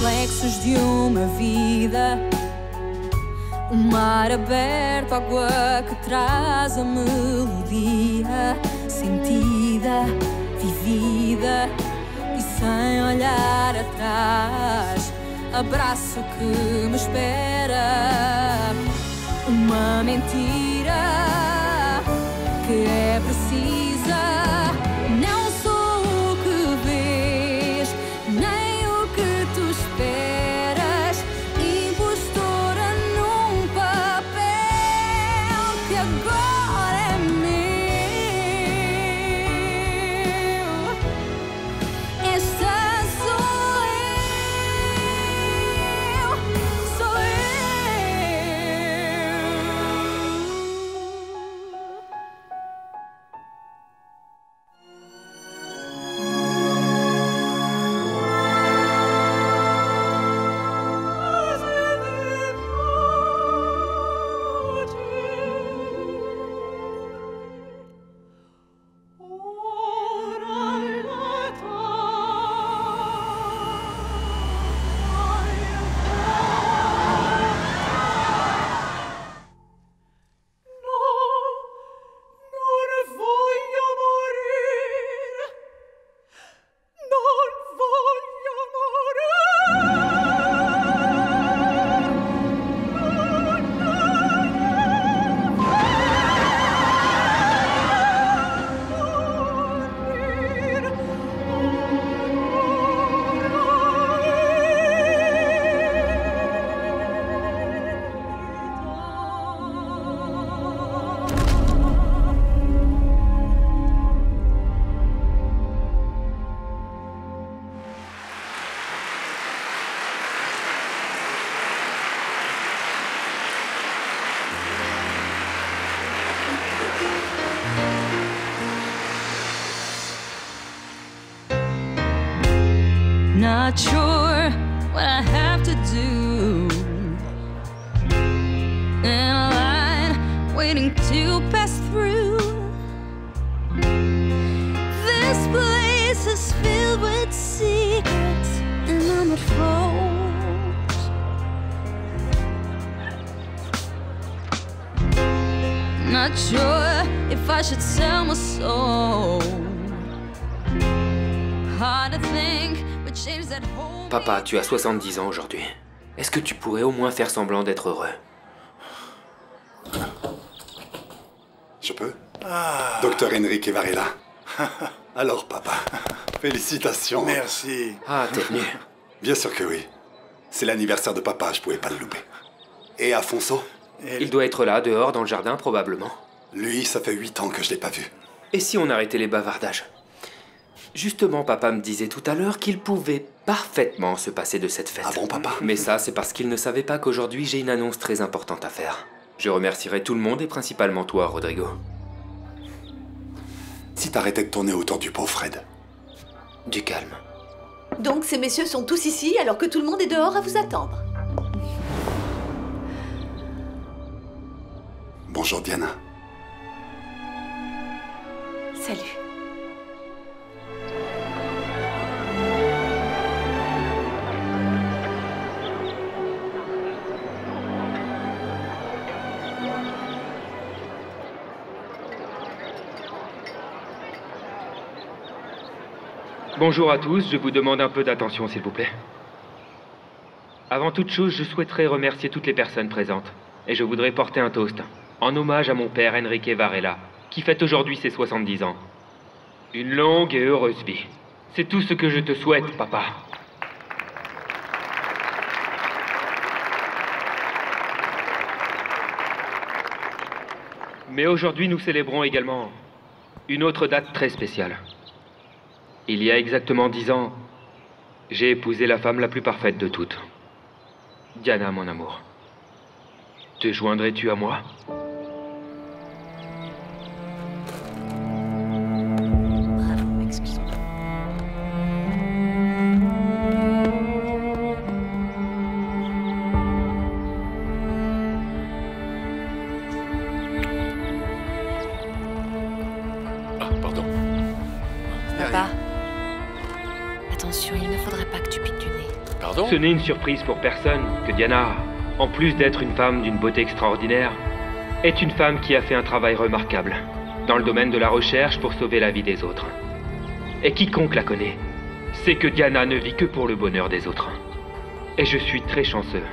reflexos de uma vida. O mar aberto, água que traz a melodia sentida, vivida e sem olhar atrás. Abraço que me espera. Uma mentira que é precisa. Não sou o que vês, nem o que tu esperas. Impostora num papel que agora é meu. Esta sou eu, sou eu. Not sure what I have to do. In a line waiting to pass through. This place is filled with secrets and I'm at fault. Not sure if I should sell my soul. Hard to think. Papa, tu as 70 ans aujourd'hui. Est-ce que tu pourrais au moins faire semblant d'être heureux? Je peux? Docteur Enrique Varela. Alors, papa, félicitations. Merci. Ah, t'es venu? Bien sûr que oui. C'est l'anniversaire de papa, je pouvais pas le louper. Et Afonso? Il doit être là, dehors, dans le jardin, probablement. Lui, ça fait 8 ans que je l'ai pas vu. Et si on arrêtait les bavardages? Justement, papa me disait tout à l'heure qu'il pouvait parfaitement se passer de cette fête. Ah bon, papa? Mais ça, c'est parce qu'il ne savait pas qu'aujourd'hui, j'ai une annonce très importante à faire. Je remercierai tout le monde et principalement toi, Rodrigo. Si t'arrêtais de tourner autour du pauvre Fred. Du calme. Donc ces messieurs sont tous ici alors que tout le monde est dehors à vous attendre. Bonjour, Diana. Salut. Bonjour à tous, je vous demande un peu d'attention s'il vous plaît. Avant toute chose, je souhaiterais remercier toutes les personnes présentes. Et je voudrais porter un toast, en hommage à mon père Enrique Varela, qui fête aujourd'hui ses 70 ans. Une longue et heureuse vie. C'est tout ce que je te souhaite, papa. Mais aujourd'hui, nous célébrons également une autre date très spéciale. Il y a exactement 10 ans, j'ai épousé la femme la plus parfaite de toutes. Diana, mon amour. Te joindrais-tu à moi? Bravo, excuse-moi. Ah, pardon. Papa. attention, il ne faudrait pas que tu piques du nez. Pardon? Ce n'est une surprise pour personne que Diana, en plus d'être une femme d'une beauté extraordinaire, est une femme qui a fait un travail remarquable dans le domaine de la recherche pour sauver la vie des autres. Et quiconque la connaît sait que Diana ne vit que pour le bonheur des autres. Et je suis très chanceux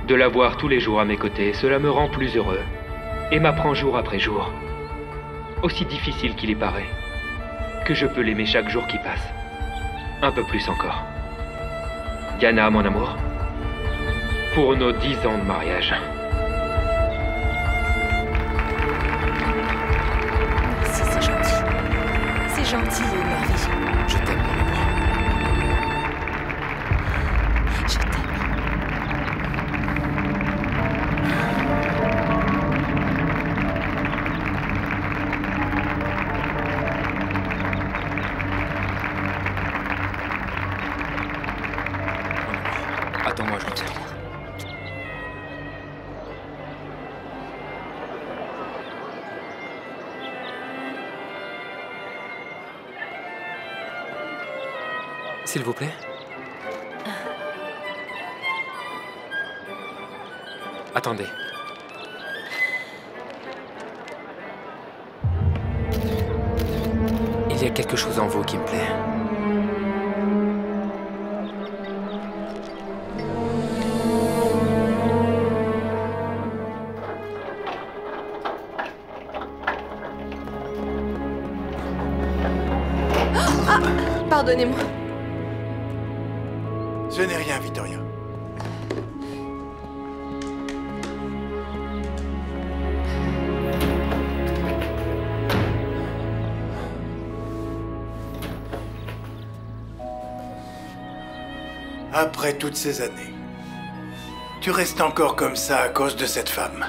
de la voir tous les jours à mes côtés. Cela me rend plus heureux et m'apprend jour après jour, aussi difficile qu'il y paraît, que je peux l'aimer chaque jour qui passe. Un peu plus encore. Diana, mon amour, pour nos 10 ans de mariage. Merci, c'est gentil. C'est gentil, Merveille. Je t'aime, mon amour. Je t'aime. Attends-moi, je reviens. S'il vous plaît. Attendez. Il y a quelque chose en vous qui me plaît. Pardonnez-moi. Ce n'est rien, Victoria. Après toutes ces années, tu restes encore comme ça à cause de cette femme.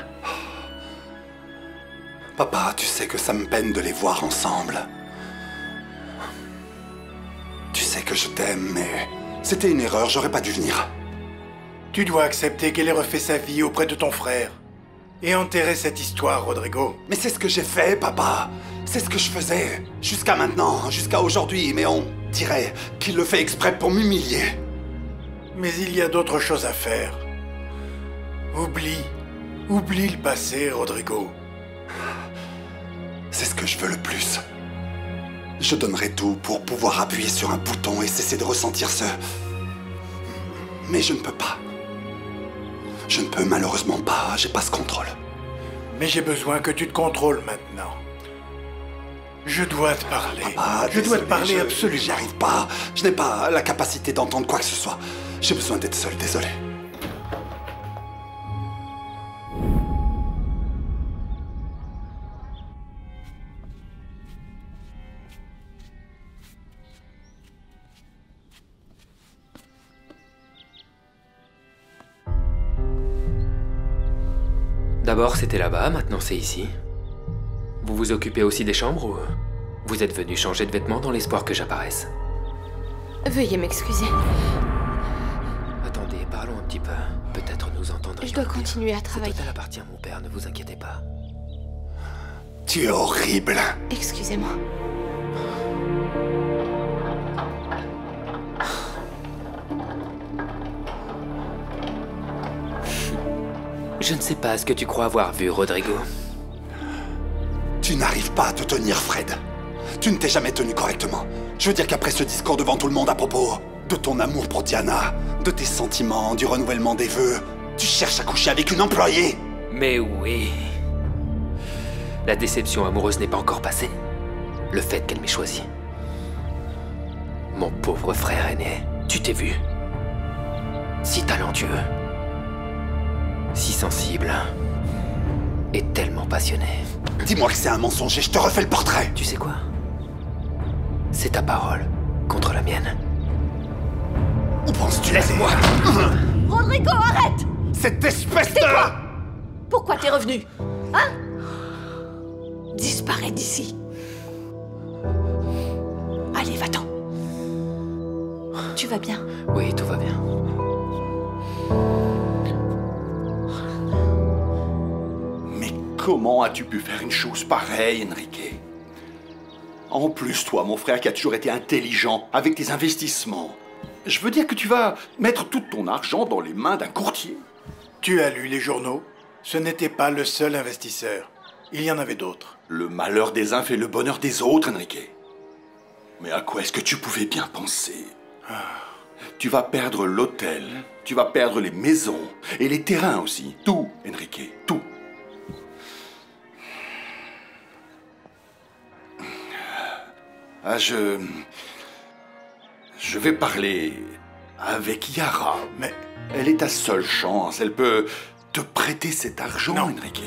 Papa, tu sais que ça me peine de les voir ensemble. Tu sais que je t'aime, mais c'était une erreur, j'aurais pas dû venir. Tu dois accepter qu'elle ait refait sa vie auprès de ton frère et enterrer cette histoire, Rodrigo. Mais c'est ce que j'ai fait, papa. C'est ce que je faisais. Jusqu'à maintenant, jusqu'à aujourd'hui, mais on dirait qu'il le fait exprès pour m'humilier. Mais il y a d'autres choses à faire. Oublie le passé, Rodrigo. C'est ce que je veux le plus. Je donnerai tout pour pouvoir appuyer sur un bouton et cesser de ressentir ce... Mais je ne peux pas. Je ne peux malheureusement pas, j'ai pas ce contrôle. Mais j'ai besoin que tu te contrôles maintenant. Je dois te parler. Papa, je dois te désolé, parler absolument. J'y arrive pas. Je n'ai pas la capacité d'entendre quoi que ce soit. J'ai besoin d'être seul, désolé. D'abord, c'était là-bas, maintenant c'est ici. Vous vous occupez aussi des chambres ou vous êtes venu changer de vêtements dans l'espoir que j'apparaisse? Veuillez m'excuser. Attendez, parlons un petit peu. Peut-être nous entendrions. Je dois mieux. continuer à Cet travailler. hôtel appartient à mon père, ne vous inquiétez pas. Tu es horrible. Excusez-moi. Je ne sais pas ce que tu crois avoir vu, Rodrigo. Tu n'arrives pas à te tenir, Fred. Tu ne t'es jamais tenu correctement. Je veux dire qu'après ce discours devant tout le monde à propos de ton amour pour Diana, de tes sentiments, du renouvellement des vœux, tu cherches à coucher avec une employée. Mais oui. La déception amoureuse n'est pas encore passée. Le fait qu'elle m'ait choisi. Mon pauvre frère aîné, tu t'es vu. Si talentueux. Si sensible. Et tellement passionné. Dis-moi que c'est un mensonge et je te refais le portrait. Tu sais quoi? C'est ta parole contre la mienne. Où penses-tu? Laisse-moi! Rodrigo, arrête! Cette espèce C'est de... quoi? Pourquoi t'es revenu? Hein? Disparais d'ici. Allez, va-t'en. Tu vas bien? Oui, tout va bien. Mais comment as-tu pu faire une chose pareille, Enrique? En plus, toi, mon frère qui a toujours été intelligent avec tes investissements, Je veux dire que tu vas mettre tout ton argent dans les mains d'un courtier. Tu as lu les journaux? Ce n'était pas le seul investisseur. Il y en avait d'autres. Le malheur des uns fait le bonheur des autres, Enrique. Mais à quoi est-ce que tu pouvais bien penser? Tu vas perdre l'hôtel, tu vas perdre les maisons et les terrains aussi. Tout, Enrique, tout. Ah, je vais parler avec Yara. Mais Elle est ta seule chance. Elle peut te prêter cet argent, Non. Enrique.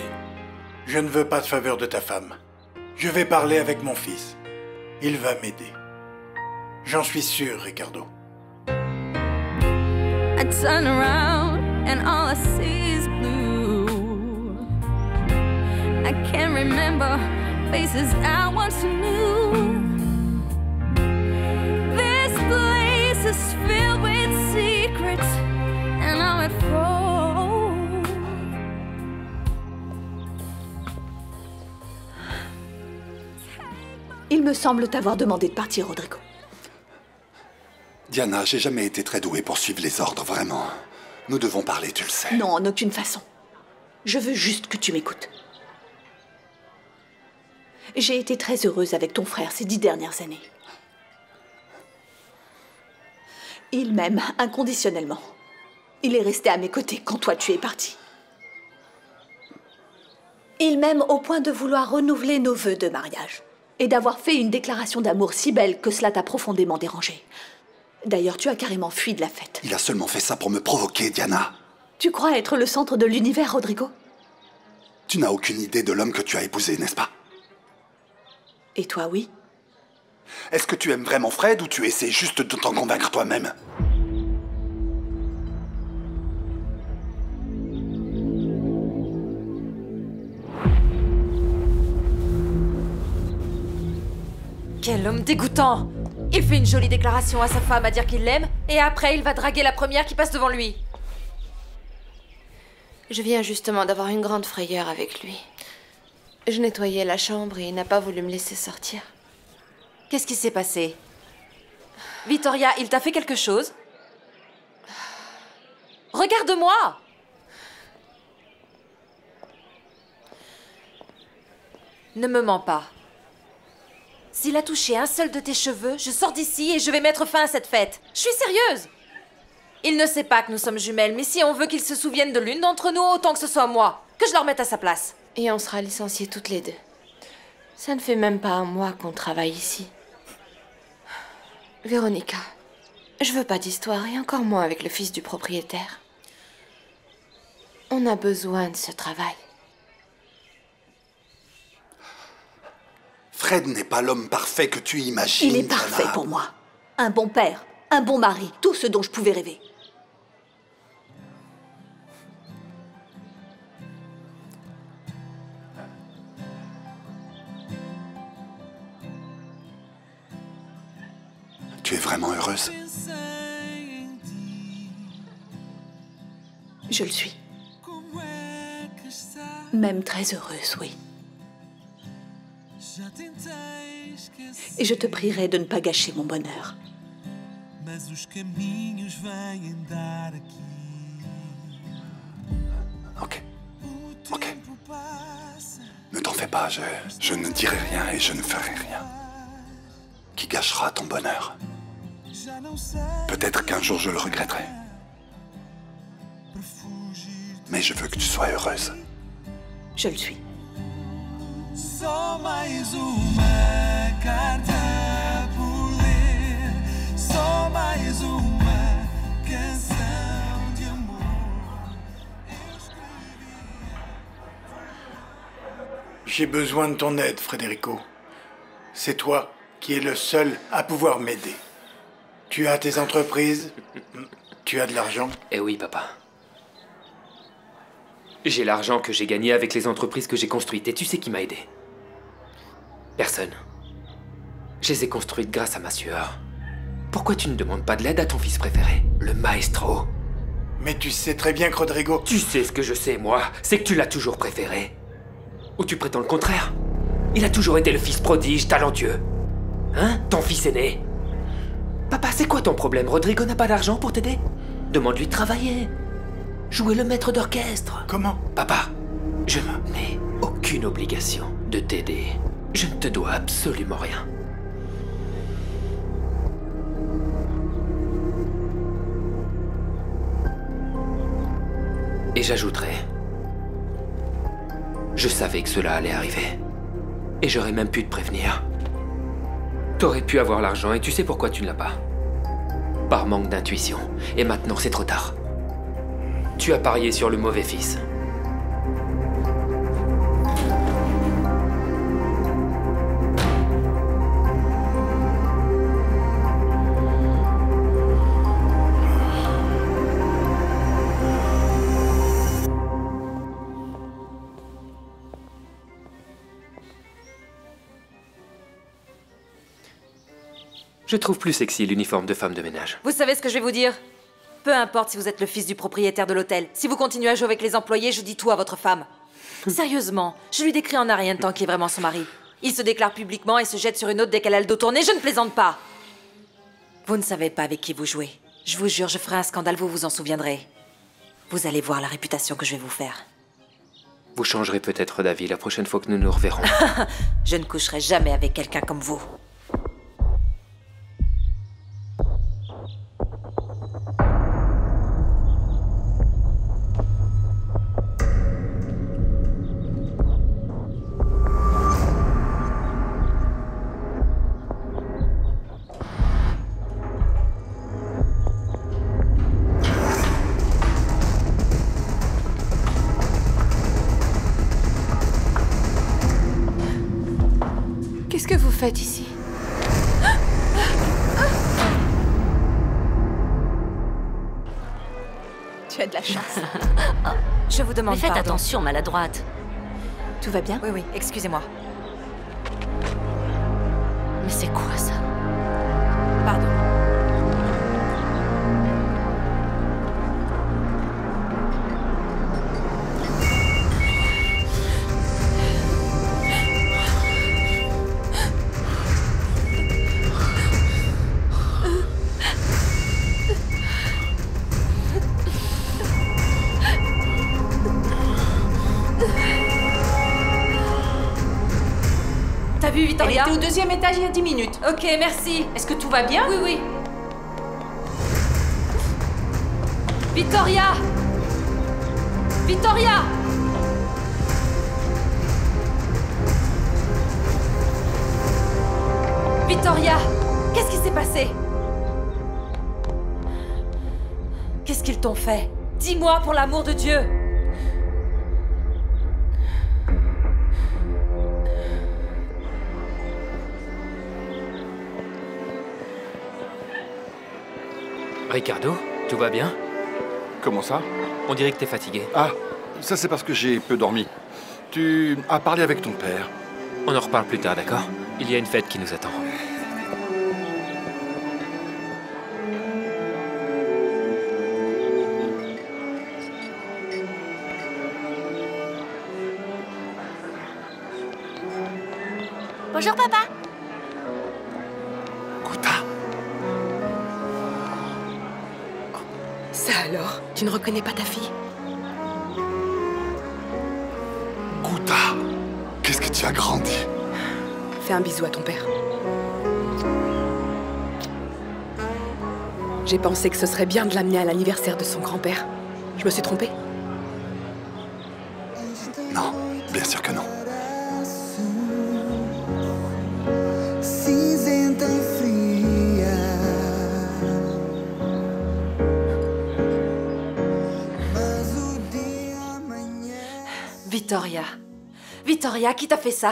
je ne veux pas de faveur de ta femme. Je vais parler avec mon fils. Il va m'aider. J'en suis sûr, Ricardo. I turn around and all I see is blue. I can't remember faces I once knew. This place is filled with secrets and I'm at fault. Il me semble t'avoir demandé de partir, Rodrigo. Diana, j'ai jamais été très doué pour suivre les ordres, vraiment. Nous devons parler, tu le sais. Non, en aucune façon. Je veux juste que tu m'écoutes. J'ai été très heureuse avec ton frère ces 10 dernières années. Il m'aime inconditionnellement. Il est resté à mes côtés quand toi tu es parti. Il m'aime au point de vouloir renouveler nos vœux de mariage. Et d'avoir fait une déclaration d'amour si belle que cela t'a profondément dérangé. D'ailleurs, tu as carrément fui de la fête. Il a seulement fait ça pour me provoquer, Diana. Tu crois être le centre de l'univers, Rodrigo? Tu n'as aucune idée de l'homme que tu as épousé, n'est-ce pas? Et toi, oui? Est-ce que tu aimes vraiment Fred ou tu essaies juste de t'en convaincre toi-même? Quel homme dégoûtant! Il fait une jolie déclaration à sa femme à dire qu'il l'aime, et après il va draguer la première qui passe devant lui. Je viens justement d'avoir une grande frayeur avec lui. Je nettoyais la chambre et il n'a pas voulu me laisser sortir. Qu'est-ce qui s'est passé? Vittoria, il t'a fait quelque chose? Regarde-moi! Ne me mens pas. S'il a touché un seul de tes cheveux, je sors d'ici et je vais mettre fin à cette fête. Je suis sérieuse! Il ne sait pas que nous sommes jumelles, mais si on veut qu'il se souvienne de l'une d'entre nous, autant que ce soit moi. Que je le remette à sa place. Et on sera licenciés toutes les deux. Ça ne fait même pas un mois qu'on travaille ici. Véronica, je veux pas d'histoire et encore moins avec le fils du propriétaire. On a besoin de ce travail. Fred n'est pas l'homme parfait que tu imagines, Il est Diana. parfait pour moi. Un bon père, un bon mari, tout ce dont je pouvais rêver. Tu es vraiment heureuse? Je le suis. Même très heureuse, oui. Et je te prierai de ne pas gâcher mon bonheur. Ok. Ok. Ne t'en fais pas, je ne dirai rien et je ne ferai rien qui gâchera ton bonheur. Peut-être qu'un jour je le regretterai. Mais je veux que tu sois heureuse. Je le suis. Só mais uma carta por ler, só mais uma canção de amor. J'ai besoin de ton aide, Federico. C'est toi qui es le seul à pouvoir m'aider. Tu as tes entreprises, tu as de l'argent. Eh oui, papa. J'ai l'argent que j'ai gagné avec les entreprises que j'ai construites. Et tu sais qui m'a aidé? Personne. Je les ai construites grâce à ma sueur. Pourquoi tu ne demandes pas de l'aide à ton fils préféré, le maestro? Mais tu sais très bien que Rodrigo... Tu sais ce que je sais, moi. C'est que tu l'as toujours préféré. Ou tu prétends le contraire? Il a toujours été le fils prodige, talentueux. Hein? Ton fils aîné. Papa, c'est quoi ton problème? Rodrigo n'a pas d'argent pour t'aider? Demande-lui de travailler. Jouer le maître d'orchestre. Comment? Papa, je n'ai aucune obligation de t'aider. Je ne te dois absolument rien. Et j'ajouterai... Je savais que cela allait arriver. Et j'aurais même pu te prévenir. T'aurais pu avoir l'argent et tu sais pourquoi tu ne l'as pas. Par manque d'intuition. Et maintenant, c'est trop tard. Tu as parié sur le mauvais fils. Je trouve plus sexy l'uniforme de femme de ménage. Vous savez ce que je vais vous dire? Peu importe si vous êtes le fils du propriétaire de l'hôtel. Si vous continuez à jouer avec les employés, je dis tout à votre femme. Sérieusement, je lui décris en un rien de temps qui est vraiment son mari. Il se déclare publiquement et se jette sur une autre dès qu'elle a le dos tourné. Je ne plaisante pas. Vous ne savez pas avec qui vous jouez. Je vous jure, je ferai un scandale, vous vous en souviendrez. Vous allez voir la réputation que je vais vous faire. Vous changerez peut-être d'avis la prochaine fois que nous nous reverrons. Je ne coucherai jamais avec quelqu'un comme vous. Qu'est-ce que vous faites ici? Tu as de la chance. Je vous demande Mais faites pardon. attention, maladroite. Tout va bien? Oui, oui, excusez-moi. Mais c'est quoi ça? Pardon. T'as vu, Elle Victoria? était au deuxième étage il y a 10 minutes. Ok, merci. Est-ce que tout va bien? Oui, oui. Victoria! Victoria! Victoria! Qu'est-ce qui s'est passé? Qu'est-ce qu'ils t'ont fait? Dis-moi pour l'amour de Dieu! Ricardo, tout va bien? Comment ça? On dirait que t'es fatigué. Ah, ça c'est parce que j'ai peu dormi. Tu as parlé avec ton père. On en reparle plus tard, d'accord? Il y a une fête qui nous attend. Bonjour, papa. Kuta, Ça alors? Tu ne reconnais pas ta fille? Kuta, qu'est-ce que tu as grandi? Fais un bisou à ton père. J'ai pensé que ce serait bien de l'amener à l'anniversaire de son grand-père. Je me suis trompée? Non, bien sûr que non. Cinzenta e fria, mas o dia amanhece. Victoria. Victoria, qui t'a fait ça?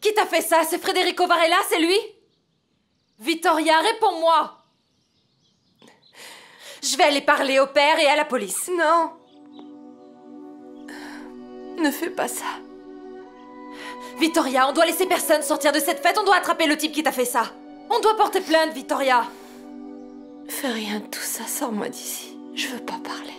Qui t'a fait ça? C'est Federico Varela, c'est lui? Victoria, réponds-moi! Je vais aller parler au père et à la police. Non. Ne fais pas ça. Victoria, on doit laisser personne sortir de cette fête. On doit attraper le type qui t'a fait ça. On doit porter plainte, Victoria. Fais rien de tout ça, sors-moi d'ici. Je veux pas parler.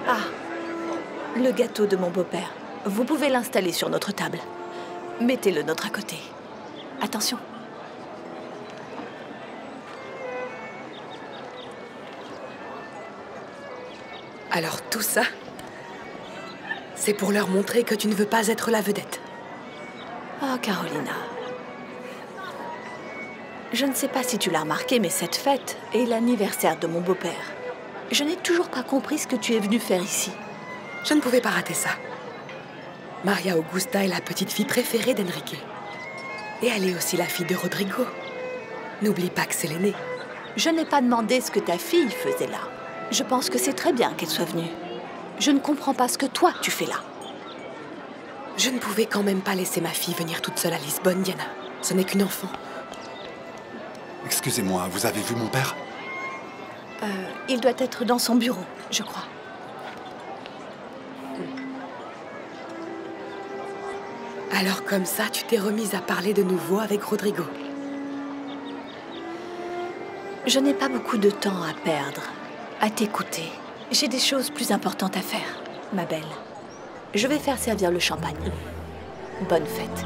Ah, le gâteau de mon beau-père. Vous pouvez l'installer sur notre table. Mettez-le nôtre à côté. Attention. Alors tout ça, c'est pour leur montrer que tu ne veux pas être la vedette. Oh, Carolina. Je ne sais pas si tu l'as remarqué, mais cette fête est l'anniversaire de mon beau-père. Je n'ai toujours pas compris ce que tu es venue faire ici. Je ne pouvais pas rater ça. Maria Augusta est la petite fille préférée d'Enrique. Et elle est aussi la fille de Rodrigo. N'oublie pas que c'est l'aînée. Je n'ai pas demandé ce que ta fille faisait là. Je pense que c'est très bien qu'elle soit venue. Je ne comprends pas ce que toi, tu fais là. Je ne pouvais quand même pas laisser ma fille venir toute seule à Lisbonne, Diana. Ce n'est qu'une enfant. Excusez-moi, vous avez vu mon père? Il doit être dans son bureau, je crois. Alors comme ça, tu t'es remise à parler de nouveau avec Rodrigo. Je n'ai pas beaucoup de temps à perdre, à t'écouter. J'ai des choses plus importantes à faire, ma belle. Je vais faire servir le champagne. Bonne fête.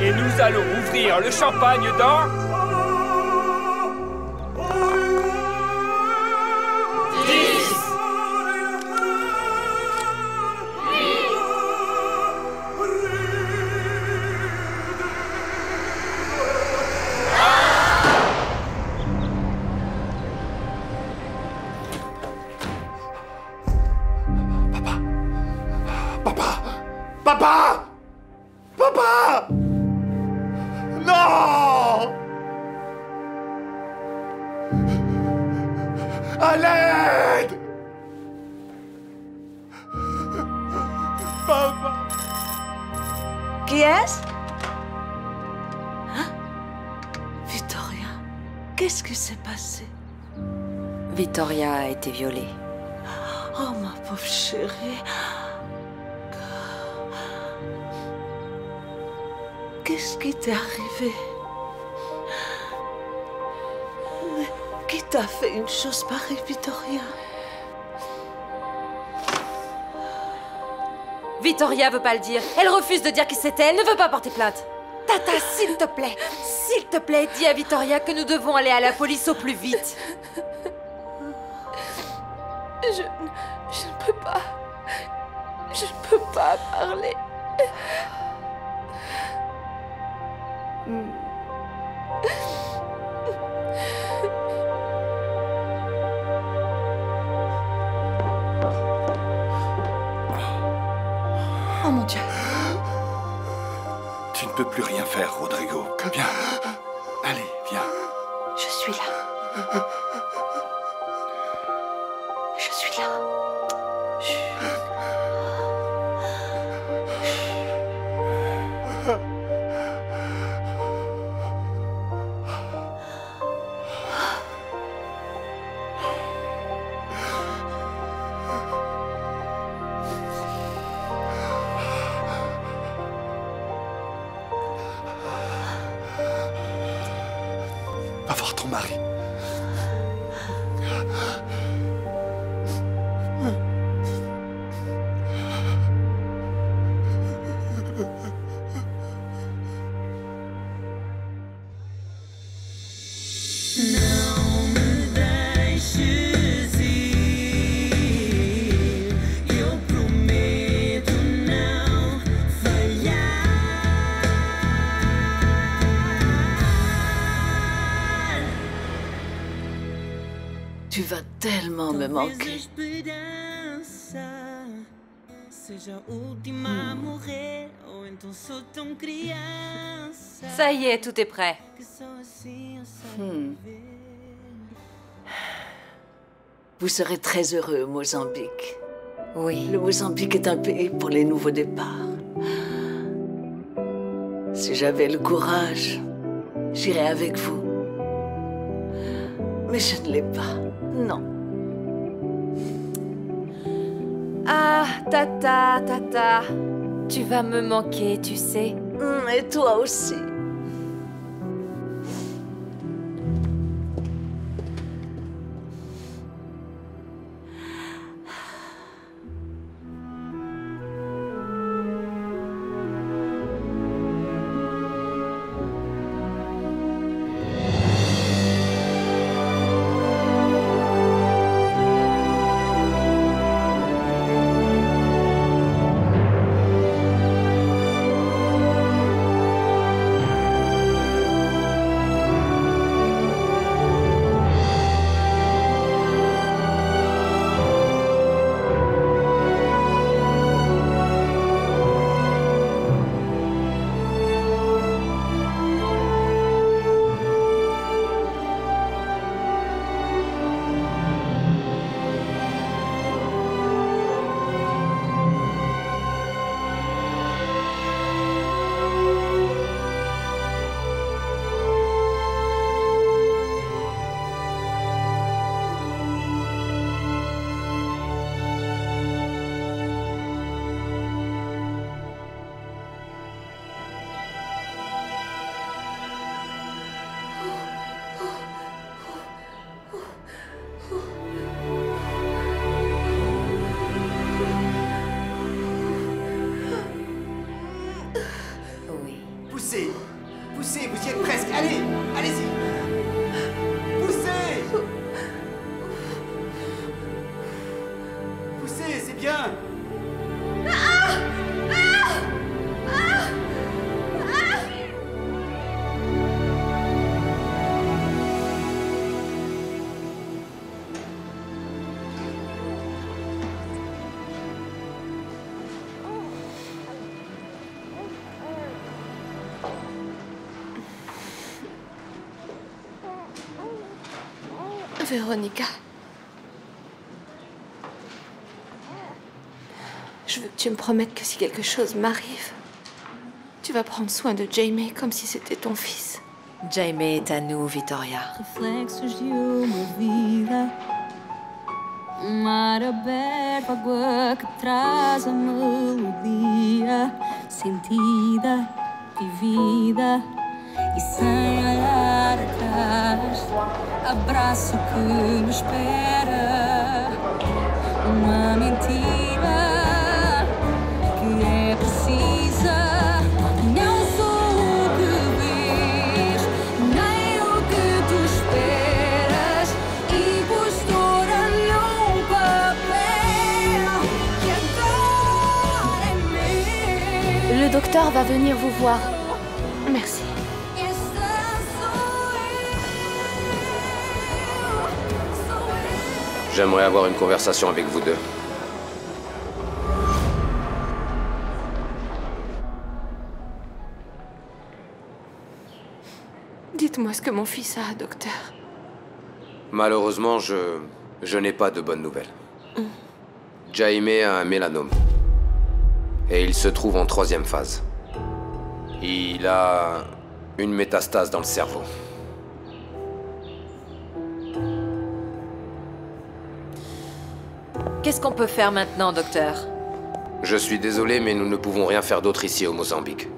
Et nous allons ouvrir le champagne dans... 10. Papa! Papa! Papa! Non! À l'aide! Papa! Qui est-ce? Hein? Victoria, qu'est-ce qui s'est passé? Vittoria a été violée. Oh, ma pauvre chérie. Qu'est-ce qui t'est arrivé? Mais qui t'a fait une chose pareille, Vittoria? Vittoria veut pas le dire. Elle refuse de dire qui c'était. Elle ne veut pas porter plainte. Tata, s'il te plaît, dis à Vittoria que nous devons aller à la police au plus vite. Je ne peux pas. Je ne peux pas parler. Oh mon Dieu. Tu ne peux plus rien faire, Rodrigo. Viens. Allez, viens. Je suis là. Je suis là. Va voir ton mari. Tu vas tellement me manquer. Ça y est, tout est prêt. Vous serez très heureux au Mozambique. Oui. Le Mozambique est un pays pour les nouveaux départs. Si j'avais le courage, J'irai avec vous. Mais je ne l'ai pas. Non. Ah, Tata, Tata. Tu vas me manquer, tu sais. Et toi aussi. Poussez, vous y êtes presque. Allez, allez-y. Poussez. Poussez, c'est bien. Véronica, je veux que tu me promettes que si quelque chose m'arrive, tu vas prendre soin de Jaime comme si c'était ton fils. Jaime est à nous, Victoria. Reflexos de uma vida, mar aberto, água que traz a melodia sentida, vivida e sem olhar atrás. Abraço que me espera, uma mentira que é precisa. Não sou o que vês, nem o que tu esperas, e postura num papel que agora é meu. Le docteur va venir vous voir. Merci. J'aimerais avoir une conversation avec vous deux. Dites-moi ce que mon fils a, docteur. Malheureusement, je n'ai pas de bonnes nouvelles. Jaime a un mélanome. Et il se trouve en 3e phase. Il a une métastase dans le cerveau. Qu'est-ce qu'on peut faire maintenant, docteur? Je suis désolé, mais nous ne pouvons rien faire d'autre ici au Mozambique.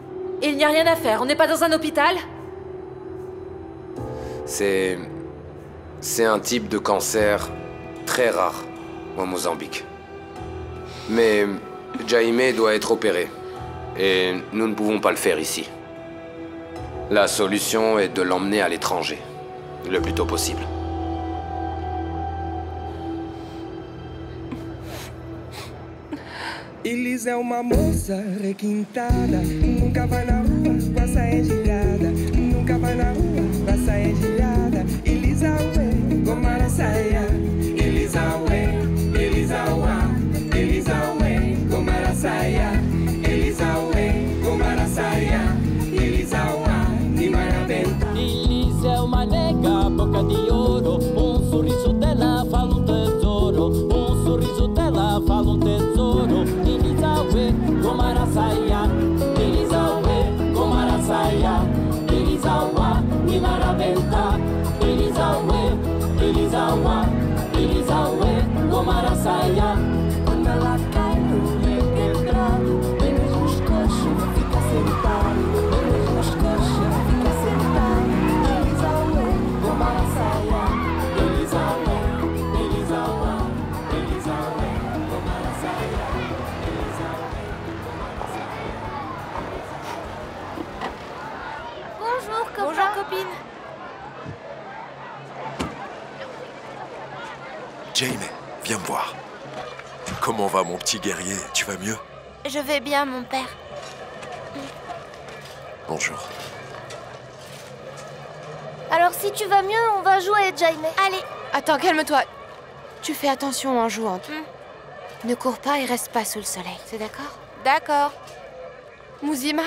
Il n'y a rien à faire, on n'est pas dans un hôpital? C'est un type de cancer très rare au Mozambique. Mais Jaime doit être opéré. Et nous ne pouvons pas le faire ici. La solution est de l'emmener à l'étranger, le plus tôt possible. Elis é uma moça requintada, nunca vai na rua com a saia girada, nunca vai na rua com a saia girada. Elisa ué, gomara saia. Elisa ué, Elisa uá, Elisa ué, gomara saia. Elisa ué, gomara saia. Elisa uá, ni maraventa. Elisa é uma nega, boca de ouro, sorriso dela fala tesouro, sorriso dela fala tesouro. Gomara saia, Elisa ué, gomara saia, Elisa uá, Ilaraventa, Elisaue, Elisaua, Elisaue, Gomarassaia. Quando ela cai no requebrado, vem nos coxas, fica sentado. Vem nos coxas, fica sentado. Elisaue, Gomarassaia. Elisaue, Elisaua, Elisaue, Gomarassaia. Bonjour, copain. Bonjour, copine. Jaime, viens me voir. Comment va mon petit guerrier? Tu vas mieux? Je vais bien, mon père. Bonjour. Alors, si tu vas mieux, on va jouer, Jaime. Allez. Attends, calme-toi. Tu fais attention en jouant. Ne cours pas et reste pas sous le soleil, c'est d'accord? D'accord. Muzima,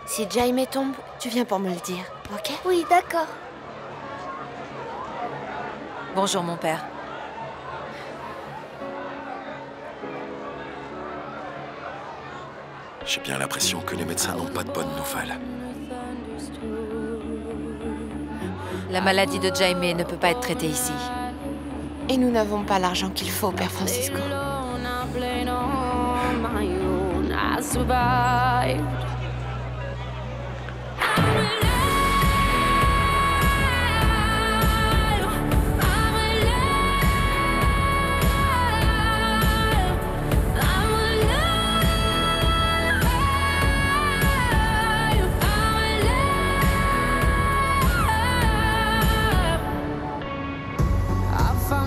si Jaime tombe, tu viens pour me le dire, ok? Oui, d'accord. Bonjour, mon père. J'ai bien l'impression que les médecins n'ont pas de bonnes nouvelles. La maladie de Jaime ne peut pas être traitée ici. Et nous n'avons pas l'argent qu'il faut, Père Francisco. I survived.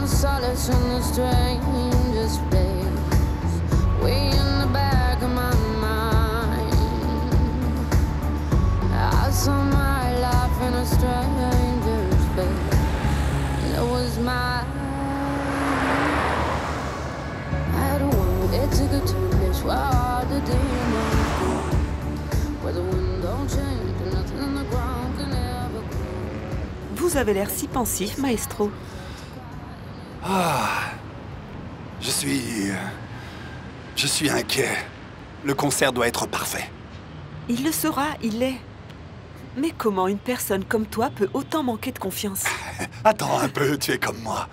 Solace in the strangest place, way in the back of my mind. I saw my life in a stranger's face. It was mine. I don't want it to go to this wild to do where the wind don't change and nothing in the ground can ever grow. Vous avez l'air si pensif, maestro. Ah, je suis inquiet. Le concert doit être parfait. Il le sera, il l'est. Mais comment une personne comme toi peut autant manquer de confiance? Attends un peu, tu es comme moi.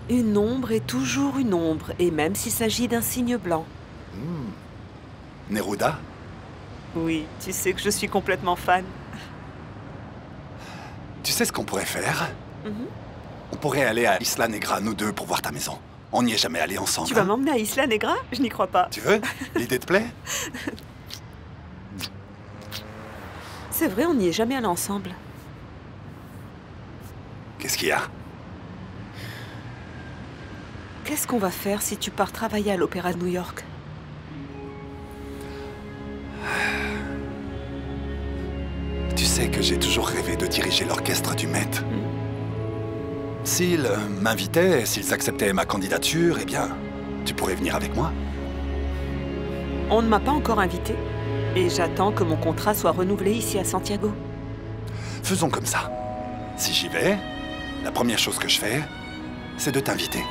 Une ombre est toujours une ombre, et même s'il s'agit d'un signe blanc. Neruda? Oui, tu sais que je suis complètement fan. Tu sais ce qu'on pourrait faire? On pourrait aller à Isla Negra, nous deux, pour voir ta maison. On n'y est jamais allés ensemble. Tu vas m'emmener à Isla Negra? Je n'y crois pas. Tu veux? L'idée te plaît? C'est vrai, on n'y est jamais allés ensemble. Qu'est-ce qu'il y a? Qu'est-ce qu'on va faire si tu pars travailler à l'Opéra de New York? Tu sais que j'ai toujours rêvé de diriger l'orchestre du Met. S'ils m'invitaient, s'ils acceptaient ma candidature, eh bien, tu pourrais venir avec moi. On ne m'a pas encore invité. Et j'attends que mon contrat soit renouvelé ici à Santiago. Faisons comme ça. Si j'y vais, la première chose que je fais, c'est de t'inviter.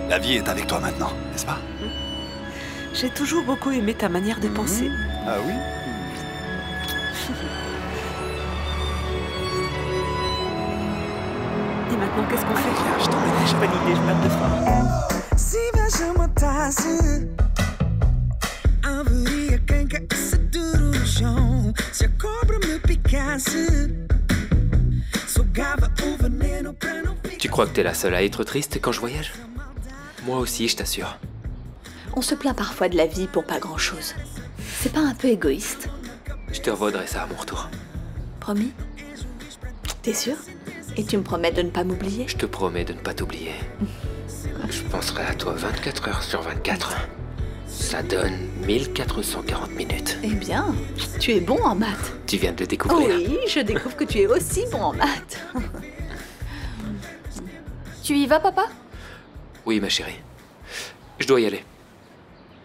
La vie est avec toi maintenant, n'est-ce pas? J'ai toujours beaucoup aimé ta manière de penser. Ah oui? Et maintenant, qu'est-ce qu'on fait? Je t'emmène, j'ai pas d'idée, je meurs de faim. Se veja matasse, haveria quem caísse duro no chão. Se a cobra me picasse, sugava o veneno pra não ficar. Tu crois que t'es la seule à être triste quand je voyage? Moi aussi, je t'assure. On se plaint parfois de la vie pour pas grand-chose. C'est pas un peu égoïste? Je te revaudrai ça à mon retour. Promis? T'es sûr? Et tu me promets de ne pas m'oublier? Je te promets de ne pas t'oublier. Je penserai à toi 24 heures sur 24. Ça donne 1440 minutes. Eh bien, tu es bon en maths. Tu viens de le découvrir. Oui, je découvre que tu es aussi bon en maths. Tu y vas, papa? Oui, ma chérie. Je dois y aller.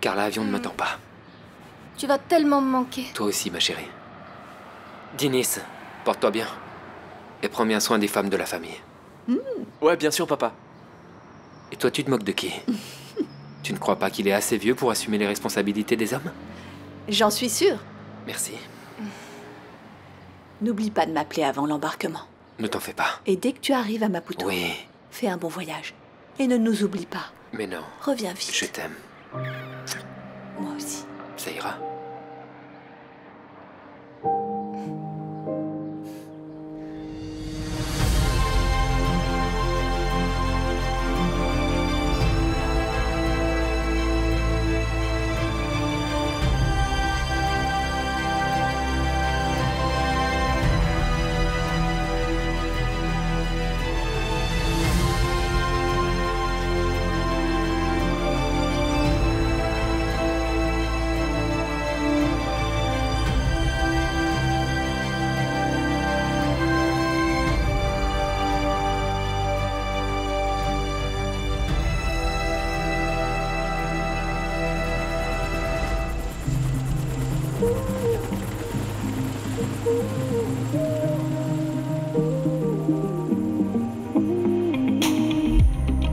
Car l'avion ne m'attend pas. Tu vas tellement me manquer. Toi aussi, ma chérie. Dinis, porte-toi bien. Et prends bien soin des femmes de la famille. Ouais, bien sûr, papa. Et toi, tu te moques de qui? Tu ne crois pas qu'il est assez vieux pour assumer les responsabilités des hommes? J'en suis sûre. Merci. N'oublie pas de m'appeler avant l'embarquement. Ne t'en fais pas. Et dès que tu arrives à Maputo, Oui. fais un bon voyage. Et ne nous oublie pas. Mais non. Reviens vite. Je t'aime. Moi aussi. Ça ira.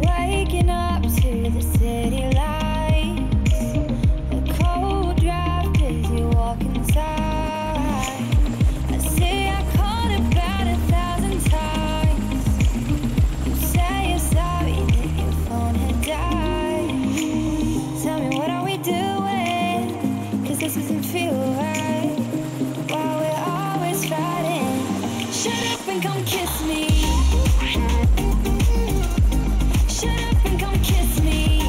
Waking up to the city lights, the cold draft as you walk inside. I say I called about 1,000 times. You say you're sorry that your phone had died. Tell me, what are we doing? 'Cause this doesn't feel right. While we're always fighting. Shut up and come kiss me. Shut up and come kiss me.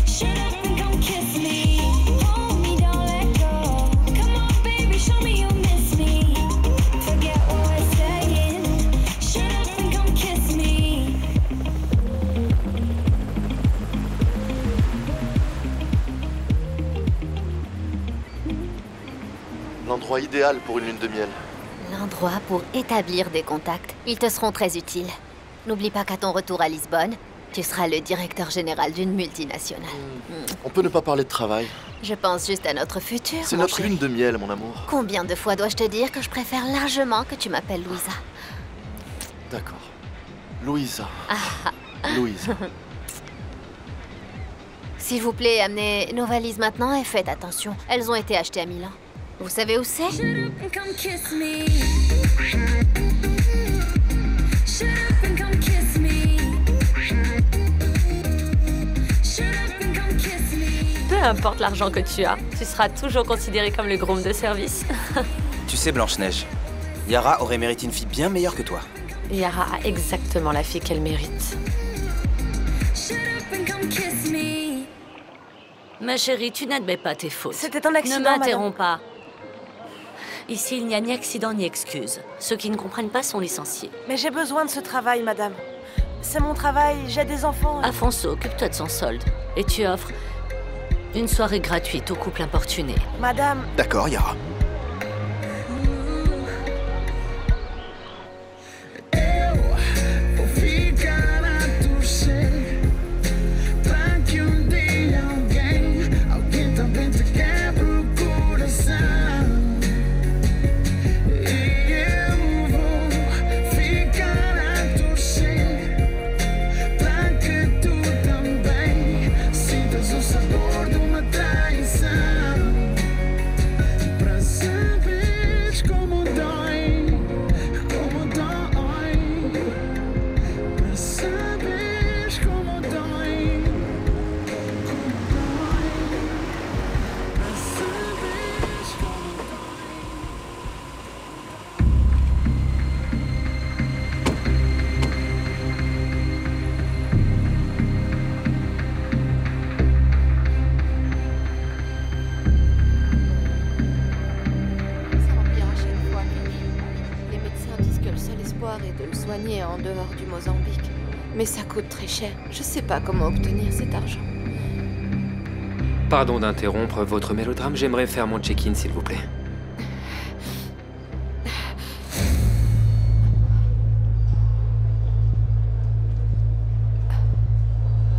Shut up and come kiss me. Hold me, don't let go. Come on, baby, show me you miss me. Forget what we're saying. Shut up and come kiss me. L'endroit idéal pour une lune de miel. L'endroit pour établir des contacts. Ils te seront très utiles. N'oublie pas qu'à ton retour à Lisbonne, tu seras le directeur général d'une multinationale. On peut ne pas parler de travail. Je pense juste à notre futur. C'est mon notre chéri. lune de miel, mon amour. Combien de fois dois-je te dire que je préfère largement que tu m'appelles Louisa? D'accord. Louisa. Ah. Louisa. S'il vous plaît, amenez nos valises maintenant et faites attention. Elles ont été achetées à Milan. Vous savez où c'est? Shut up and come kiss me. Shut up and come kiss me. Shut up and come kiss me. Peu importe l'argent que tu as, tu seras toujours considéré comme le groom de service. Tu sais, Blanche-Neige, Yara aurait mérité une fille bien meilleure que toi. Yara a exactement la fille qu'elle mérite. Shut up and come kiss me. Ma chérie, tu n'admets pas tes fautes. C'était un accident, Ne m'interromps pas. Ici, il n'y a ni accident ni excuse. Ceux qui ne comprennent pas sont licenciés. Mais j'ai besoin de ce travail, madame. C'est mon travail, j'ai des enfants. Afonso, occupe-toi de son solde. Et tu offres une soirée gratuite au couple importuné. Madame... D'accord, Yara. Vou ficar a torcer pra que dia alguém também te quebre o coração. E eu vou ficar a torcer pra que tu também sintas o sabor de uma traição. Pra saberes como dói, como dói. Pra saberes como dói, como dói. Pra saberes como Ça empire à chaque fois, Kelly. Les médecins disent que le seul espoir est de le soigner en dehors du Mozambique. Mais ça coûte très cher. Je sais pas comment obtenir cet argent. Pardon d'interrompre votre mélodrame, j'aimerais faire mon check-in, s'il vous plaît.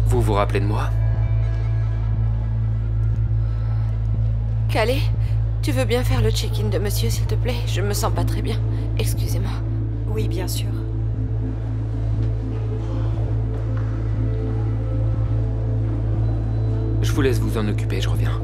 Vous vous rappelez de moi? Calais, tu veux bien faire le check-in de monsieur, s'il te plaît? Je me sens pas très bien. Excusez-moi. Oui, bien sûr. Je vous laisse vous en occuper, je reviens.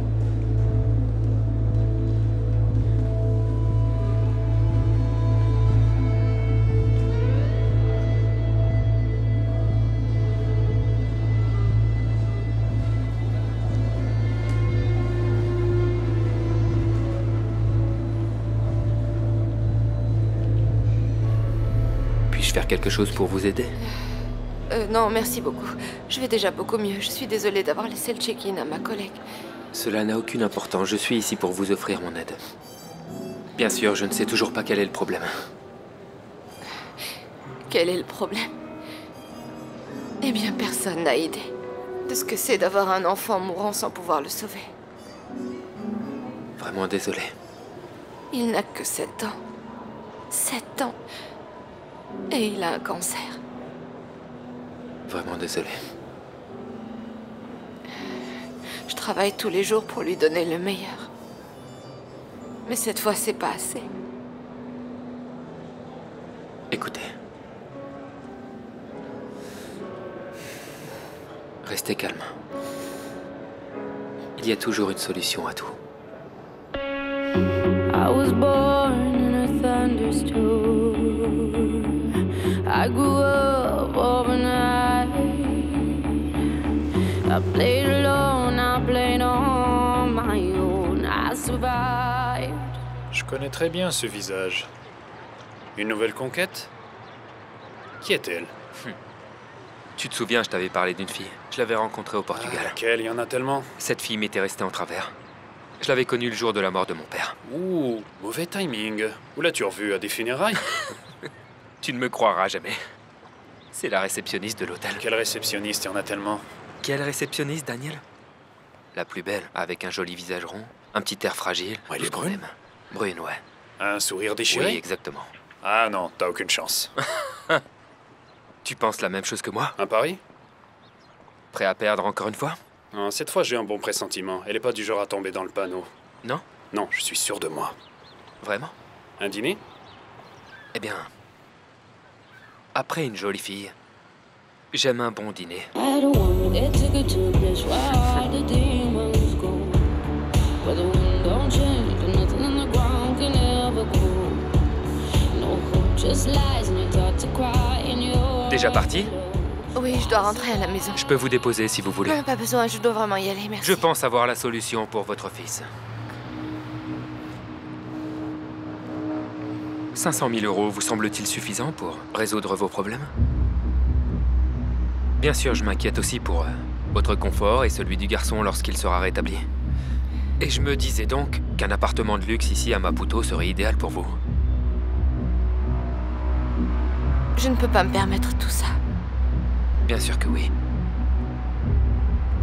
Puis-je faire quelque chose pour vous aider? Non, merci beaucoup. Je vais déjà beaucoup mieux. Je suis désolée d'avoir laissé le check-in à ma collègue. Cela n'a aucune importance. Je suis ici pour vous offrir mon aide. Bien sûr, je ne sais toujours pas quel est le problème. Quel est le problème? Eh bien, personne n'a idée de ce que c'est d'avoir un enfant mourant sans pouvoir le sauver. Vraiment désolé. Il n'a que 7 ans. 7 ans. Et il a un cancer. Vraiment désolé. Je travaille tous les jours pour lui donner le meilleur. Mais cette fois, c'est pas assez. Écoutez. Restez calme. Il y a toujours une solution à tout. I was born in a thunderstorm. I grew up overnight. I played alone, I played on my own. I survived. Je connais très bien ce visage. Une nouvelle conquête? Qui est-elle? Tu te souviens, je t'avais parlé d'une fille. Je l'avais rencontrée au Portugal. Laquelle? Il y en a tellement. Cette fille m'était restée en travers. Je l'avais connue le jour de la mort de mon père. Ouh, mauvais timing. Où l'as-tu revue? À des funérailles? Tu ne me croiras jamais. C'est la réceptionniste de l'hôtel. Quelle réceptionniste? Il y en a tellement. Quelle réceptionniste, Daniel? La plus belle, avec un joli visage rond, un petit air fragile. Ouais, elle est brune? Brune, ouais. Un sourire déchiré? Oui, exactement. Ah non, t'as aucune chance. Tu penses la même chose que moi? Un pari? Prêt à perdre encore une fois? Non, cette fois j'ai un bon pressentiment. Elle est pas du genre à tomber dans le panneau. Non? Non, je suis sûr de moi. Vraiment? Un dîner? Eh bien... Après une jolie fille, j'aime un bon dîner. I don't want it to go to place where the demons go. Where the wind don't change, and nothing on the ground can ever grow. No hope, just lies, and you're taught to cry in your... Déjà parti? Oui, je dois rentrer à la maison. Je peux vous déposer si vous voulez. Non, pas besoin, je dois vraiment y aller, merci. Je pense avoir la solution pour votre fils. 500 000 € vous semble-t-il suffisant pour résoudre vos problèmes? Bien sûr, je m'inquiète aussi pour votre confort et celui du garçon lorsqu'il sera rétabli. Et je me disais donc qu'un appartement de luxe ici à Maputo serait idéal pour vous. Je ne peux pas me permettre tout ça. Bien sûr que oui.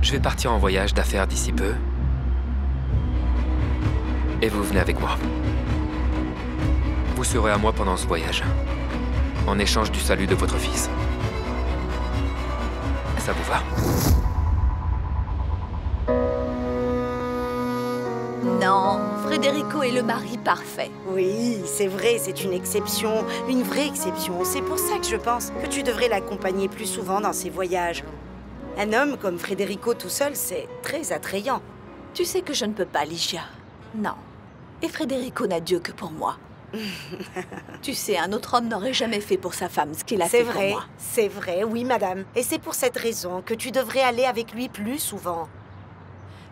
Je vais partir en voyage d'affaires d'ici peu. Et vous venez avec moi. Vous serez à moi pendant ce voyage, en échange du salut de votre fils. Ça vous va? Non, Federico est le mari parfait. Oui, c'est vrai, c'est une exception, une vraie exception. C'est pour ça que je pense que tu devrais l'accompagner plus souvent dans ses voyages. Un homme comme Federico tout seul, c'est très attrayant. Tu sais que je ne peux pas, Ligia. Non. Et Federico n'a Dieu que pour moi. Tu sais, un autre homme n'aurait jamais fait pour sa femme ce qu'il a fait pour moi. C'est vrai, oui, madame. Et c'est pour cette raison que tu devrais aller avec lui plus souvent.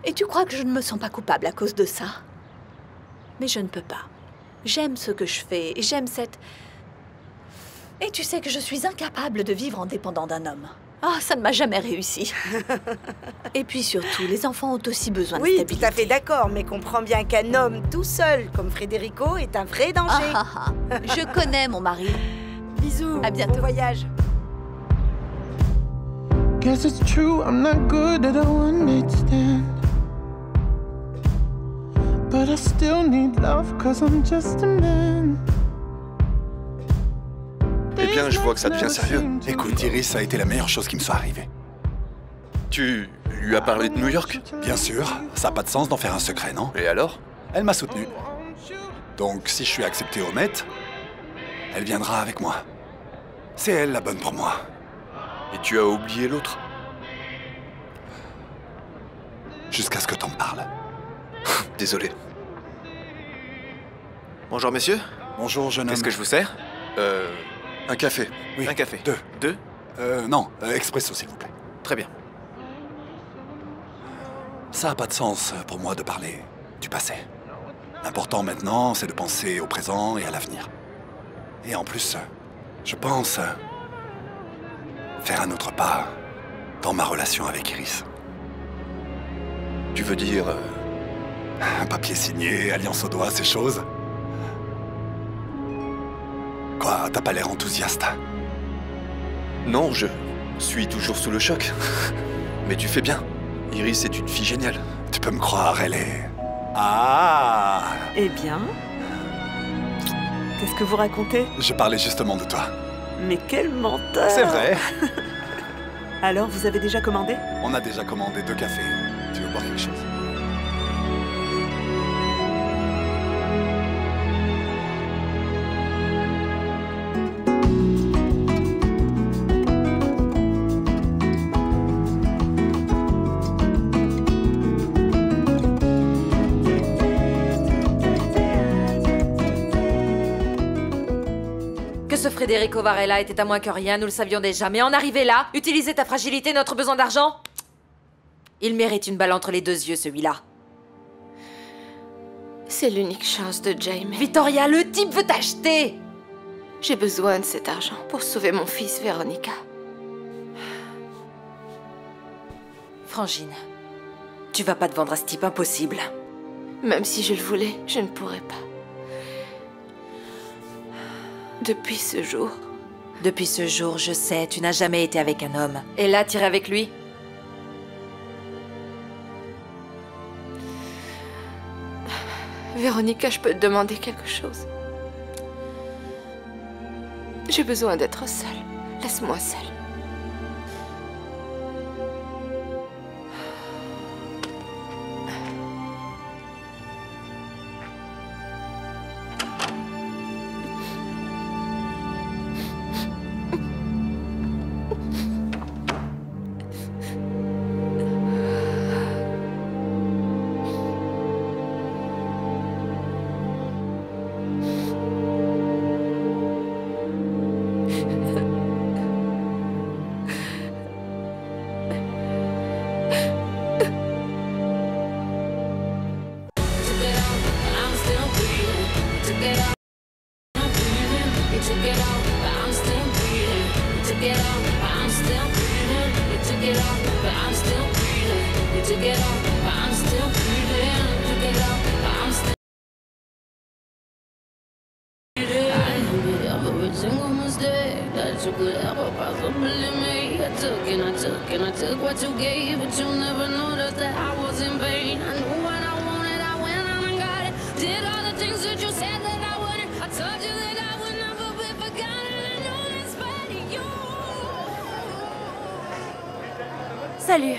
Et tu crois que je ne me sens pas coupable à cause de ça? Mais je ne peux pas. J'aime ce que je fais, et j'aime cette... Et tu sais que je suis incapable de vivre en dépendant d'un homme. Ah, ça ne m'a jamais réussi. Et puis surtout, les enfants ont aussi besoin de stabilité. Oui, tout à fait d'accord, mais comprends bien qu'un homme tout seul comme Federico est un vrai danger. Je connais mon mari. Bisous, à bientôt. Bon voyage. Guess it's true, I'm not good at a one-night stand. But I still need love, cause I'm just a man. Eh bien, je vois que ça devient sérieux. Écoute, Iris, ça a été la meilleure chose qui me soit arrivée. Tu lui as parlé de New York? Bien sûr, ça n'a pas de sens d'en faire un secret, non? Et alors? Elle m'a soutenu. Donc, si je suis accepté au Met, elle viendra avec moi. C'est elle la bonne pour moi. Et tu as oublié l'autre? Jusqu'à ce que t'en parles. Désolé. Bonjour, messieurs. Bonjour, jeune homme. Qu'est-ce que je vous sers? Un café. Oui. Un café. Deux? Non, expresso, s'il vous plaît. Très bien. Ça n'a pas de sens pour moi de parler du passé. L'important maintenant, c'est de penser au présent et à l'avenir. Et en plus, Je pense faire un autre pas dans ma relation avec Iris. Tu veux dire... Un papier signé, alliance au doigt, ces choses. Quoi, t'as pas l'air enthousiaste? Non, je suis toujours sous le choc. Mais tu fais bien. Iris est une fille géniale. Tu peux me croire, elle est... Ah! Eh bien... Qu'est-ce que vous racontez? Je parlais justement de toi. Mais quel menteur! C'est vrai. Alors, vous avez déjà commandé? On a déjà commandé 2 cafés. Tu veux boire quelque chose? Federico Varela était à moins que rien, nous le savions déjà. Mais en arriver là, utiliser ta fragilité, notre besoin d'argent, il mérite une balle entre les 2 yeux, celui-là. C'est l'unique chance de Jaime. Vittoria, le type veut t'acheter. J'ai besoin de cet argent pour sauver mon fils, Veronica. Frangine, tu vas pas te vendre à ce type, impossible. Même si je le voulais, je ne pourrais pas. Depuis ce jour... Depuis ce jour, je sais, tu n'as jamais été avec un homme. Et là, t'irais avec lui? Véronica, je peux te demander quelque chose? J'ai besoin d'être seule. Laisse-moi seule. Salut.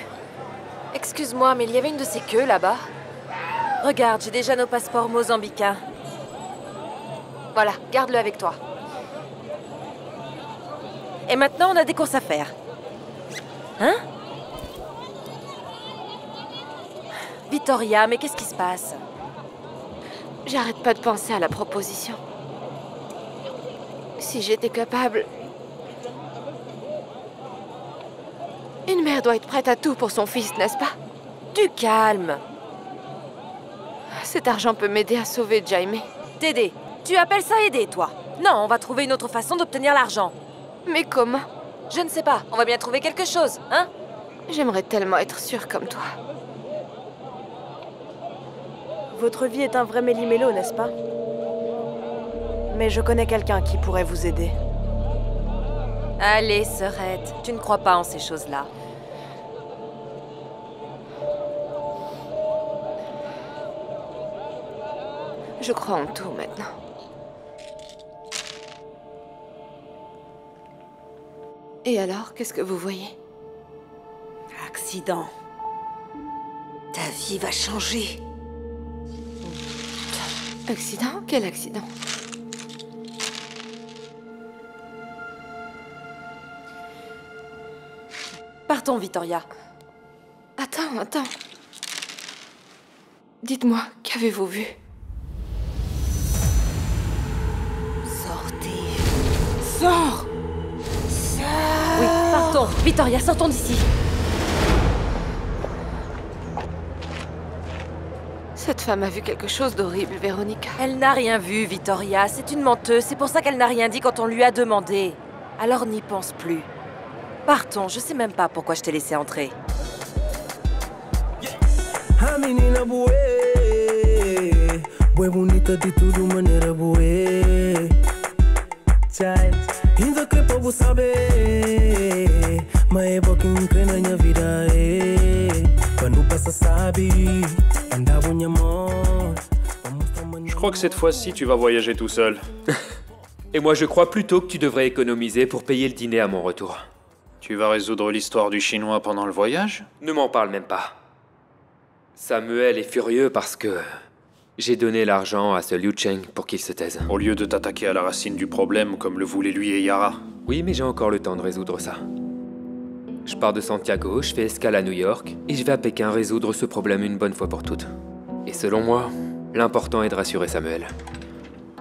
Excuse-moi, mais il y avait une de ces queues là-bas. Regarde, j'ai déjà nos passeports mozambicains. Voilà, garde-le avec toi. Et maintenant, on a des courses à faire. Hein? Vittoria, mais qu'est-ce qui se passe? J'arrête pas de penser à la proposition. Si j'étais capable... Une mère doit être prête à tout pour son fils, n'est-ce pas? Du calme. Cet argent peut m'aider à sauver Jaime. T'aider? Tu appelles ça aider, toi? Non, on va trouver une autre façon d'obtenir l'argent. Mais comment? Je ne sais pas. On va bien trouver quelque chose, hein? J'aimerais tellement être sûre comme toi. Votre vie est un vrai méli-mélo, n'est-ce pas? Mais je connais quelqu'un qui pourrait vous aider. Allez, sœurette, tu ne crois pas en ces choses-là. Je crois en tout maintenant. Et alors, qu'est-ce que vous voyez? Accident. Ta vie va changer. Accident? Quel accident? Partons, Vittoria. Attends. Dites-moi, qu'avez-vous vu? Sortez. Sors! Oui, partons. Vittoria, sortons d'ici. Cette femme a vu quelque chose d'horrible, Véronica. Elle n'a rien vu, Vittoria. C'est une menteuse. C'est pour ça qu'elle n'a rien dit quand on lui a demandé. Alors n'y pense plus. Partons. Je sais même pas pourquoi je t'ai laissé entrer. A menina bué, bué bonita de tudo maneira bué. Chai, ainda que povo saber, mas é bom quem crê na minha vida. Quando passa sabe, andava minha mão. Je crois que cette fois-ci, tu vas voyager tout seul. Et moi, je crois plutôt que tu devrais économiser pour payer le dîner à mon retour. Tu vas résoudre l'histoire du Chinois pendant le voyage? Ne m'en parle même pas. Samuel est furieux parce que j'ai donné l'argent à ce Liu Cheng pour qu'il se taise. Au lieu de t'attaquer à la racine du problème comme le voulaient lui et Yara. Oui, mais j'ai encore le temps de résoudre ça. Je pars de Santiago, je fais escale à New York, et je vais à Pékin résoudre ce problème une bonne fois pour toutes. Et selon moi, l'important est de rassurer Samuel.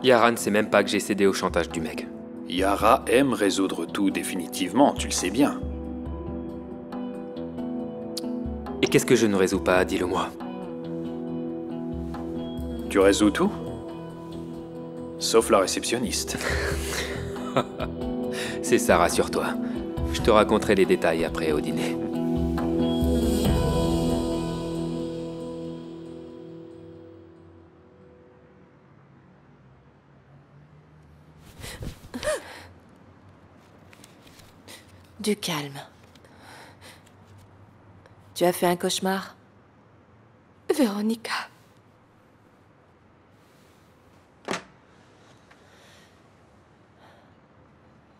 Yara ne sait même pas que j'ai cédé au chantage du mec. Yara aime résoudre tout définitivement, tu le sais bien. Et qu'est-ce que je ne résous pas, dis-le-moi. Tu résous tout? Sauf la réceptionniste. C'est ça, rassure-toi. Je te raconterai les détails après au dîner. Du calme. Tu as fait un cauchemar? Véronica.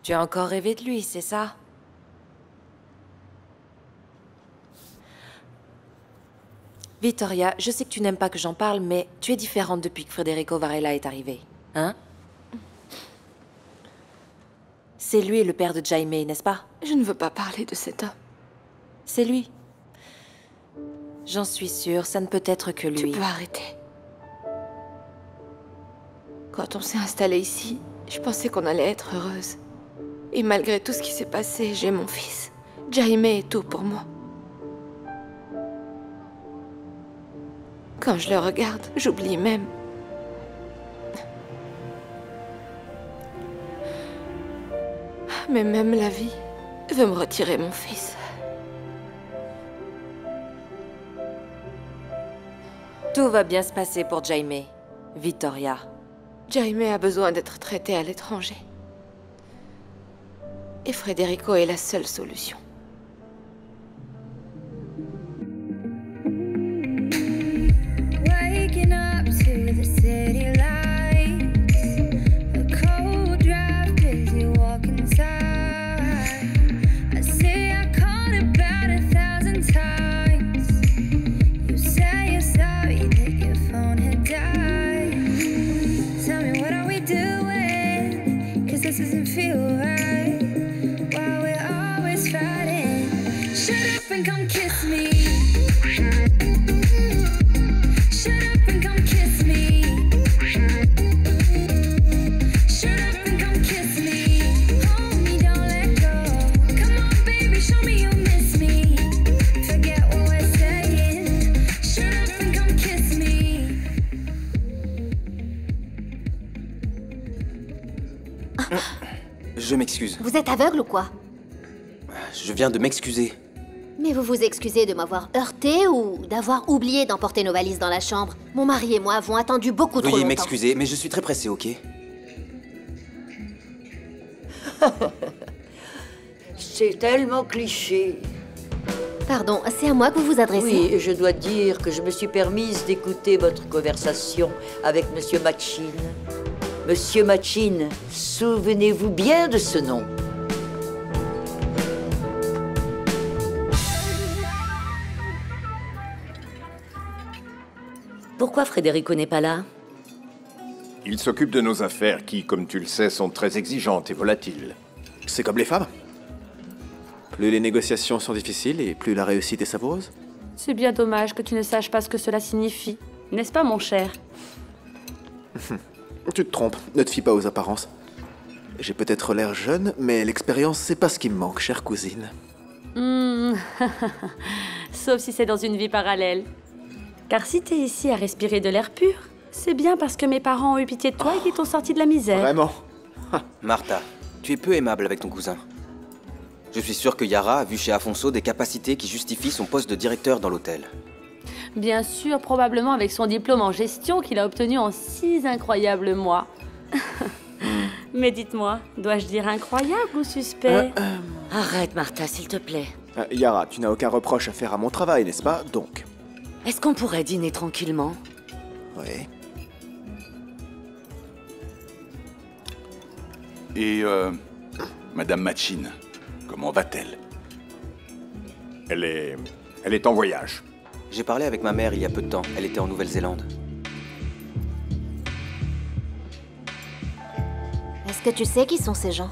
Tu as encore rêvé de lui, c'est ça? Vittoria, je sais que tu n'aimes pas que j'en parle, mais tu es différente depuis que Federico Varela est arrivé. Hein? C'est lui le père de Jaime, n'est-ce pas? Je ne veux pas parler de cet homme. C'est lui. J'en suis sûre, ça ne peut être que lui. Tu peux arrêter. Quand on s'est installé ici, je pensais qu'on allait être heureuse. Et malgré tout ce qui s'est passé, j'ai mon fils. Jaime est tout pour moi. Quand je le regarde, j'oublie même. Mais même la vie veut me retirer mon fils. Tout va bien se passer pour Jaime, Vittoria. Jaime a besoin d'être traité à l'étranger. Et Federico est la seule solution. Waking up to the city lights, a cold draft as you walk inside. I say I called about 1,000 times. You say you're sorry that your phone had died. Tell me, what are we doing? 'Cause this doesn't feel right. While we're always fighting. Shut up and come kiss me. Shut up and come kiss me. Shut up and come kiss me. Hold me, don't let go. Come on, baby, show me you miss me. Forget what we're saying. Shut up and come kiss me. Je m'excuse. Vous êtes aveugle ou quoi? Je viens de m'excuser. Mais vous vous excusez de m'avoir heurté ou d'avoir oublié d'emporter nos valises dans la chambre? Mon mari et moi avons attendu beaucoup trop Veuillez longtemps. m'excuser, mais je suis très pressé, ok? C'est tellement cliché. Pardon, c'est à moi que vous vous adressez? Oui, et je dois dire que je me suis permise d'écouter votre conversation avec Monsieur Machin. Monsieur Machin, souvenez-vous bien de ce nom. Pourquoi Federico n'est pas là? Il s'occupe de nos affaires qui, comme tu le sais, sont très exigeantes et volatiles. C'est comme les femmes. Plus les négociations sont difficiles et plus la réussite est savoureuse. C'est bien dommage que tu ne saches pas ce que cela signifie. N'est-ce pas, mon cher? Tu te trompes, ne te fie pas aux apparences. J'ai peut-être l'air jeune, mais l'expérience, c'est pas ce qui me manque, chère cousine. Sauf si c'est dans une vie parallèle. Car si t'es ici à respirer de l'air pur, c'est bien parce que mes parents ont eu pitié de toi et qu'ils t'ont sorti de la misère. Vraiment? Martha, tu es peu aimable avec ton cousin. Je suis sûr que Yara a vu chez Afonso des capacités qui justifient son poste de directeur dans l'hôtel. Bien sûr, probablement avec son diplôme en gestion qu'il a obtenu en 6 incroyables mois. Mais dites-moi, dois-je dire incroyable ou suspect? Arrête, Martha, s'il te plaît. Yara, tu n'as aucun reproche à faire à mon travail, n'est-ce pas? Donc... Est-ce qu'on pourrait dîner tranquillement? Oui. Et, Madame Machin, comment va-t-elle? Elle est en voyage. J'ai parlé avec ma mère il y a peu de temps. Elle était en Nouvelle-Zélande. Est-ce que tu sais qui sont ces gens?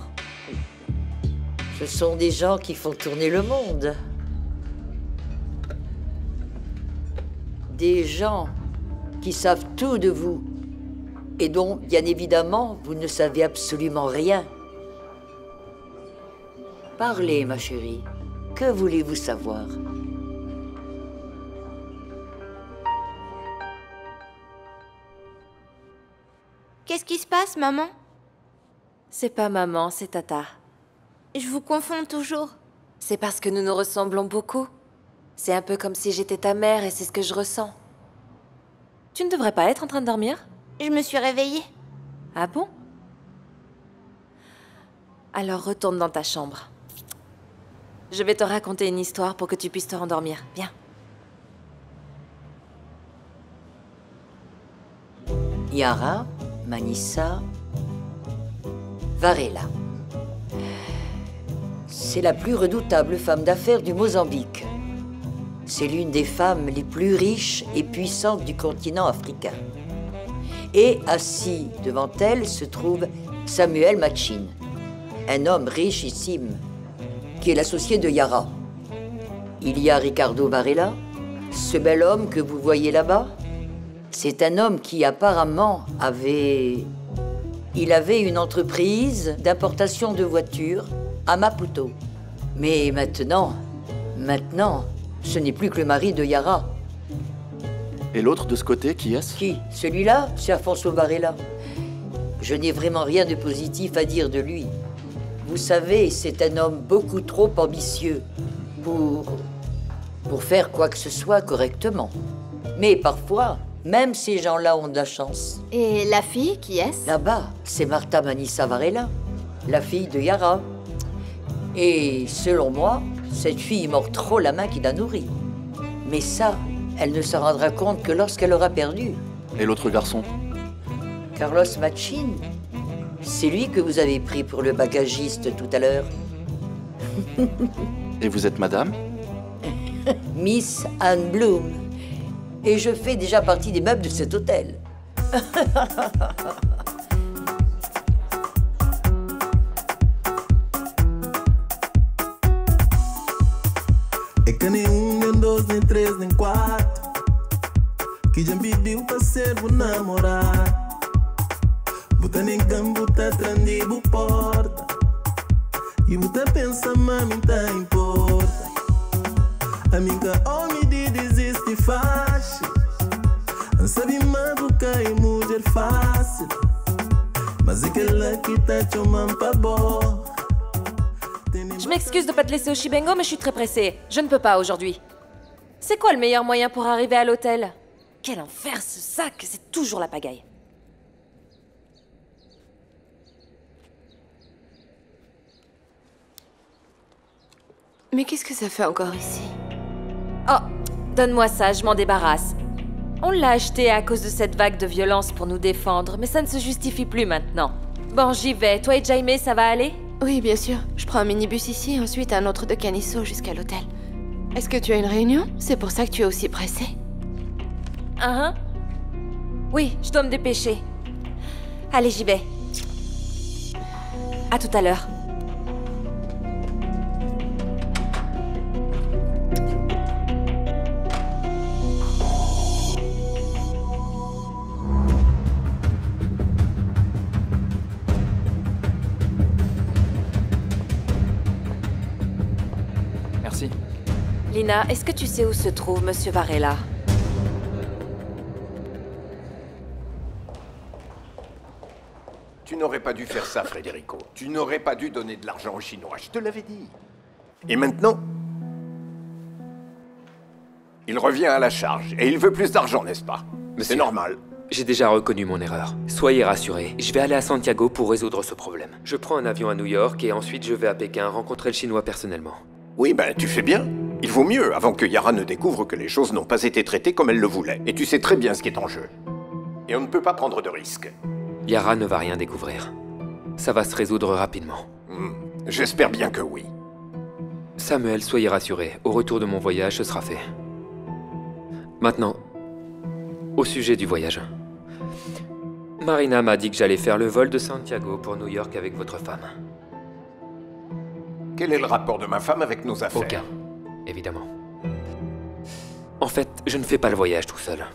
Ce sont des gens qui font tourner le monde. Des gens qui savent tout de vous et dont, bien évidemment, vous ne savez absolument rien. Parlez, ma chérie. Que voulez-vous savoir? Qu'est-ce qui se passe, maman? C'est pas maman, c'est Tata. Je vous confonds toujours. C'est parce que nous nous ressemblons beaucoup. C'est un peu comme si j'étais ta mère et c'est ce que je ressens. Tu ne devrais pas être en train de dormir? Je me suis réveillée. Ah bon? Alors retourne dans ta chambre. Je vais te raconter une histoire pour que tu puisses te rendormir. Viens. Yara, Manissa, Varela. C'est la plus redoutable femme d'affaires du Mozambique. C'est l'une des femmes les plus riches et puissantes du continent africain. Et assis devant elle se trouve Samuel Machin, un homme richissime, qui est l'associé de Yara. Il y a Ricardo Varela, ce bel homme que vous voyez là-bas. C'est un homme qui apparemment avait une entreprise d'importation de voitures à Maputo. Mais maintenant, ce n'est plus que le mari de Yara. Et l'autre de ce côté, qui est-ce? Qui? Celui-là, c'est Afonso Varela. Je n'ai vraiment rien de positif à dire de lui. Vous savez, c'est un homme beaucoup trop ambitieux pour faire quoi que ce soit correctement. Mais parfois, même ces gens-là ont de la chance. Et la fille, qui est-ce? Là-bas, c'est Martha Manissa Varela, la fille de Yara. Et selon moi, cette fille mord trop la main qui la nourrit. Mais ça, elle ne se rendra compte que lorsqu'elle aura perdu. Et l'autre garçon? Carlos Machin, c'est lui que vous avez pris pour le bagagiste tout à l'heure. Et vous êtes madame? Miss Anne Bloom. Et je fais déjà partie des meubles de cet hôtel. É que nem nem dois, nem três, nem quatro. Que já me pediu pra ser o namorado. Bota nem campo, tá trandido porta. E você pensa, mami, tá importa. A minha homem de desiste fácil. Não sabe mago, cai mulher fácil. Mas é aquela que tá chamando pra boa. Je m'excuse de pas te laisser au Shibengo, mais je suis très pressée. Je ne peux pas aujourd'hui. C'est quoi le meilleur moyen pour arriver à l'hôtel? Quel enfer ce sac, c'est toujours la pagaille. Mais qu'est-ce que ça fait encore ici? Oh, donne-moi ça, je m'en débarrasse. On l'a acheté à cause de cette vague de violence pour nous défendre, mais ça ne se justifie plus maintenant. Bon, j'y vais. Toi et Jaime, ça va aller? Oui, bien sûr. Je prends un minibus ici et ensuite un autre de Canisso jusqu'à l'hôtel. Est-ce que tu as une réunion? C'est pour ça que tu es aussi pressée? Oui, je dois me dépêcher. Allez, j'y vais. À tout à l'heure. Merci. Lina, est-ce que tu sais où se trouve Monsieur Varela? Tu n'aurais pas dû faire ça, Federico. Tu n'aurais pas dû donner de l'argent aux Chinois, je te l'avais dit. Et maintenant, il revient à la charge, et il veut plus d'argent, n'est-ce pas? C'est normal. J'ai déjà reconnu mon erreur. Soyez rassurés, je vais aller à Santiago pour résoudre ce problème. Je prends un avion à New York et ensuite je vais à Pékin rencontrer le Chinois personnellement. Oui, ben tu fais bien. Il vaut mieux avant que Yara ne découvre que les choses n'ont pas été traitées comme elle le voulait. Et tu sais très bien ce qui est en jeu. Et on ne peut pas prendre de risques. Yara ne va rien découvrir. Ça va se résoudre rapidement. J'espère bien que oui. Samuel, soyez rassurés. Au retour de mon voyage, ce sera fait. Maintenant, au sujet du voyage. Marina m'a dit que j'allais faire le vol de Santiago pour New York avec votre femme. Quel est le rapport de ma femme avec nos affaires? Aucun, évidemment. En fait, je ne fais pas le voyage tout seul.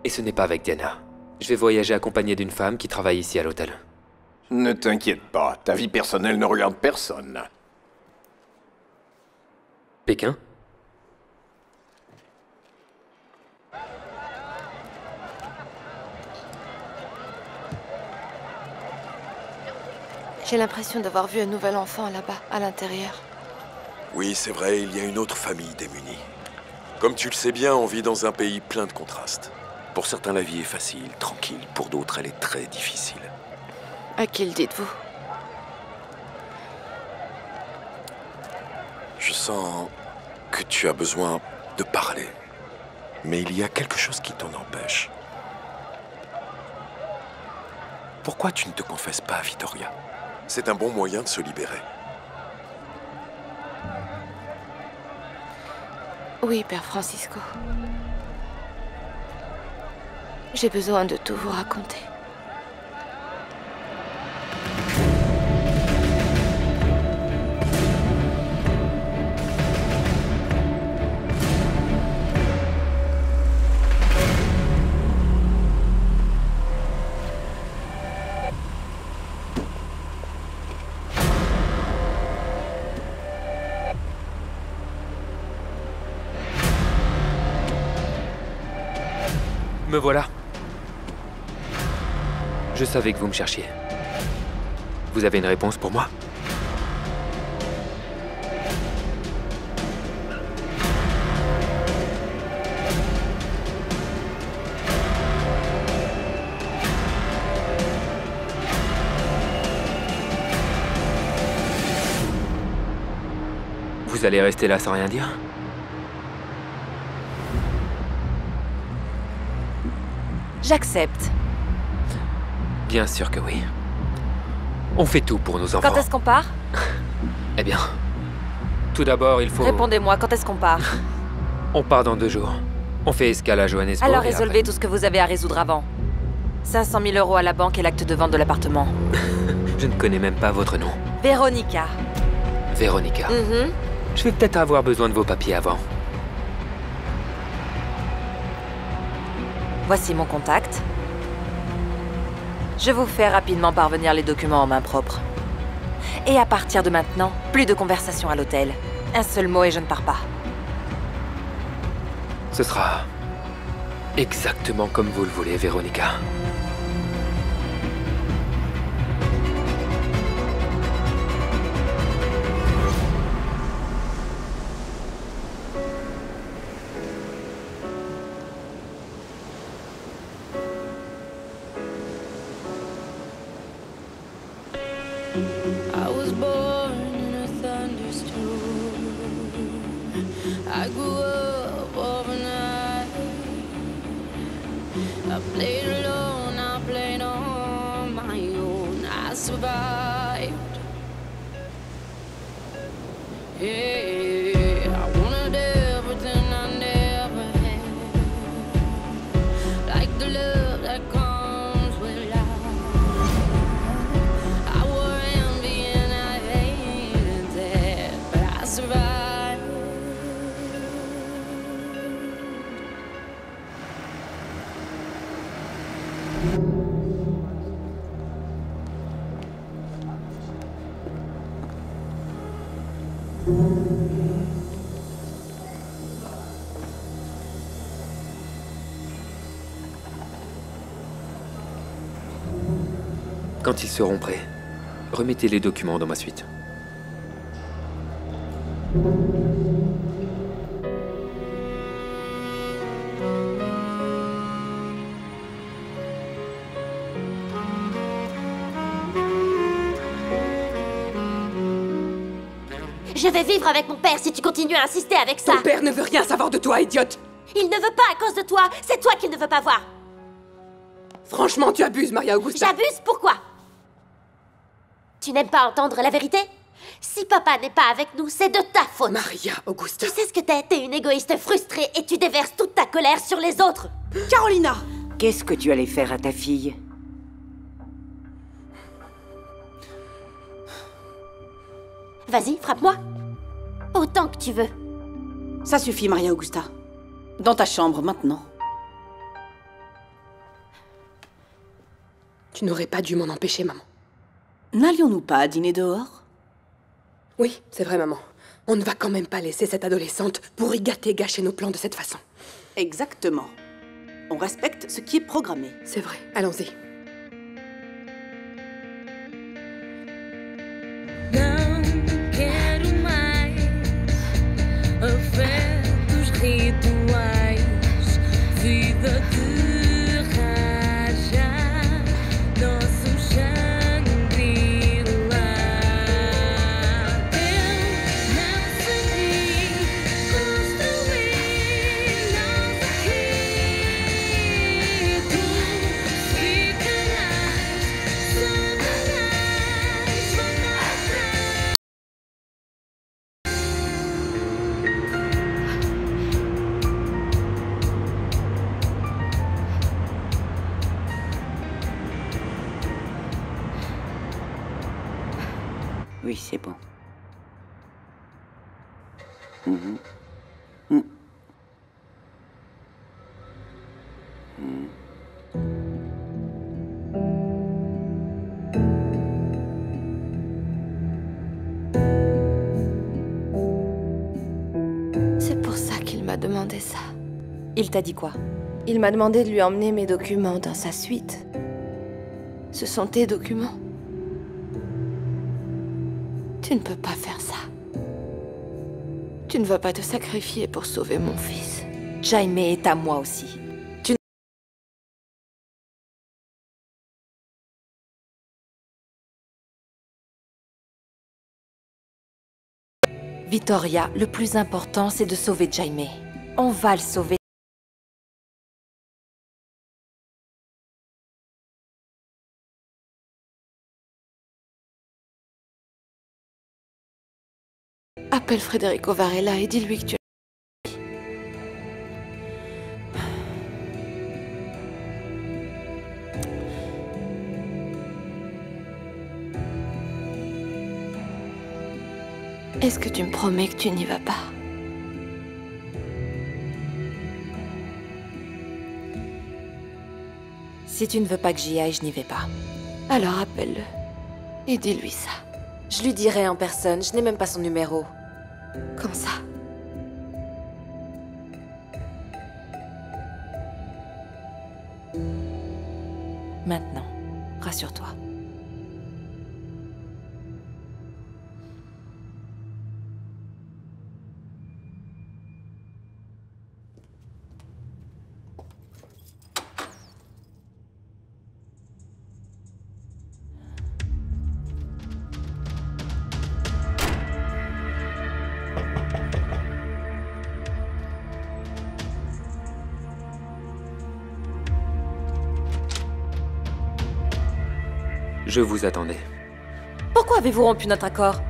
Et ce n'est pas avec Diana. Je vais voyager accompagné d'une femme qui travaille ici à l'hôtel. Ne t'inquiète pas, ta vie personnelle ne regarde personne. Pékin? J'ai l'impression d'avoir vu un nouvel enfant là-bas, à l'intérieur. Oui, c'est vrai, il y a une autre famille démunie. Comme tu le sais bien, on vit dans un pays plein de contrastes. Pour certains, la vie est facile, tranquille. Pour d'autres, elle est très difficile. À qui le dites-vous? Je sens que tu as besoin de parler. Mais il y a quelque chose qui t'en empêche. Pourquoi tu ne te confesses pas à Vittoria? C'est un bon moyen de se libérer. Oui, Père Francisco. J'ai besoin de tout vous raconter. Me voilà. Je savais que vous me cherchiez. Vous avez une réponse pour moi? Vous allez rester là sans rien dire? J'accepte. Bien sûr que oui. On fait tout pour nos enfants. Quand est-ce qu'on part? Eh bien, tout d'abord, il faut... Répondez-moi, quand est-ce qu'on part? On part dans 2 jours. On fait escale à Johannesburg. Alors et résolvez tout ce que vous avez à résoudre avant. 500 000 € à la banque et l'acte de vente de l'appartement. Je ne connais même pas votre nom. Véronica. Véronica. Je vais peut-être avoir besoin de vos papiers avant. Voici mon contact. Je vous fais rapidement parvenir les documents en main propre. Et à partir de maintenant, plus de conversation à l'hôtel. Un seul mot et je ne pars pas. Ce sera exactement comme vous le voulez, Véronica. I was born in a thunderstorm. I grew up overnight. I played alone, I played on my own. I survived. Yeah, I wanted everything I never had. Like the love that comes with life. I wore envy and I hated that, but I survived. Quand ils seront prêts, remettez les documents dans ma suite. Je vais vivre avec mon père si tu continues à insister avec ça. Ton père ne veut rien savoir de toi, idiote. Il ne veut pas à cause de toi. C'est toi qu'il ne veut pas voir. Franchement, tu abuses, Maria Augusta. J'abuse, pourquoi? Tu n'aimes pas entendre la vérité? Si papa n'est pas avec nous, c'est de ta faute. Maria Augusta. Tu sais ce que t'es une égoïste frustrée et tu déverses toute ta colère sur les autres. Carolina! Qu'est-ce que tu allais faire à ta fille? Vas-y, frappe-moi. Autant que tu veux. Ça suffit, Maria Augusta. Dans ta chambre, maintenant. Tu n'aurais pas dû m'en empêcher, maman. N'allions-nous pas à dîner dehors? Oui, c'est vrai, maman. On ne va quand même pas laisser cette adolescente pourri gâcher nos plans de cette façon. Exactement. On respecte ce qui est programmé. C'est vrai, allons-y. Afetos rituais, vida de raja, nosso Shangri-La. Eu não segui construir nada aqui. Tu ficarás, saberás, voltarás. Oui, c'est bon. C'est pour ça qu'il m'a demandé ça. Il t'a dit quoi? Il m'a demandé de lui emmener mes documents dans sa suite. Ce sont tes documents. Tu ne peux pas faire ça. Tu ne vas pas te sacrifier pour sauver mon fils. Jaime est à moi aussi. Victoria, le plus important, c'est de sauver Jaime. On va le sauver. Appelle Federico Varela et dis-lui que tu... Est-ce que tu me promets que tu n'y vas pas? Si tu ne veux pas que j'y aille, je n'y vais pas. Alors appelle-le et dis-lui ça. Je lui dirai en personne, je n'ai même pas son numéro. Comme ça. Maintenant, rassure-toi. Je vous attendais. Pourquoi avez-vous rompu notre accord?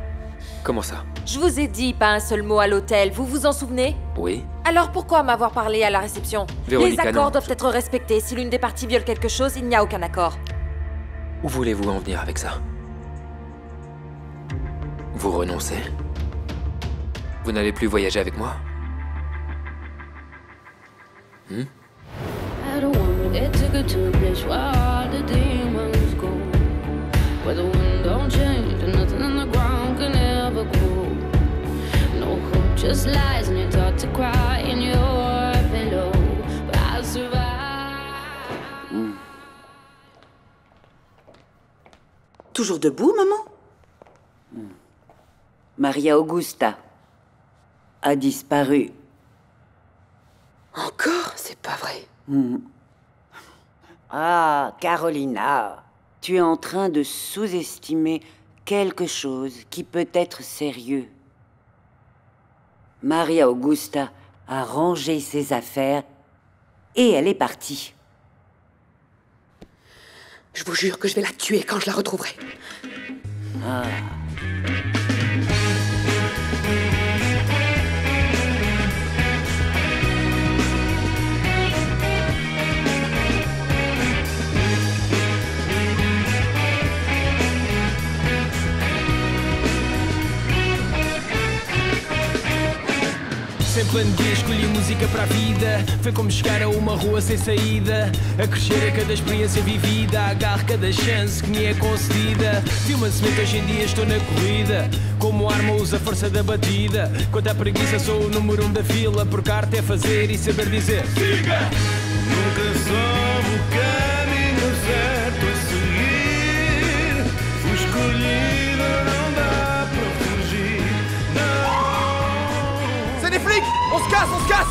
Comment ça? Je vous ai dit pas un seul mot à l'hôtel, vous vous en souvenez? Oui. Alors pourquoi m'avoir parlé à la réception? Véronica, Les accords non. doivent être respectés. Si l'une des parties viole quelque chose, il n'y a aucun accord. Où voulez-vous en venir avec ça? Vous renoncez? Vous n'allez plus voyager avec moi? I don't wanna get ticket to a place where all the demons go, where the wind don't change and nothing on the ground can ever grow. No hope, just lies, and you're taught to cry in your pillow. But I'll survive. Toujours debout, maman? Maria Augusta a disparu. Encore? C'est pas vrai. Ah, Carolina, tu es en train de sous-estimer quelque chose qui peut être sérieux. Maria Augusta a rangé ses affaires et elle est partie. Je vous jure que je vais la tuer quand je la retrouverai. Ah. Sempre andei a escolher música para a vida. Foi como chegar a uma rua sem saída. A crescer a cada experiência vivida. Agarro cada chance que me é concedida. Vi uma semente, hoje em dia estou na corrida. Como arma uso a força da batida. Quanto à preguiça sou o número 1 da fila. Porque a arte é fazer e saber dizer siga! Nunca soube o caminho certo a seguir. Fui escolhido, não dá para fugir. Não. C'est des flics! On se casse, on se casse!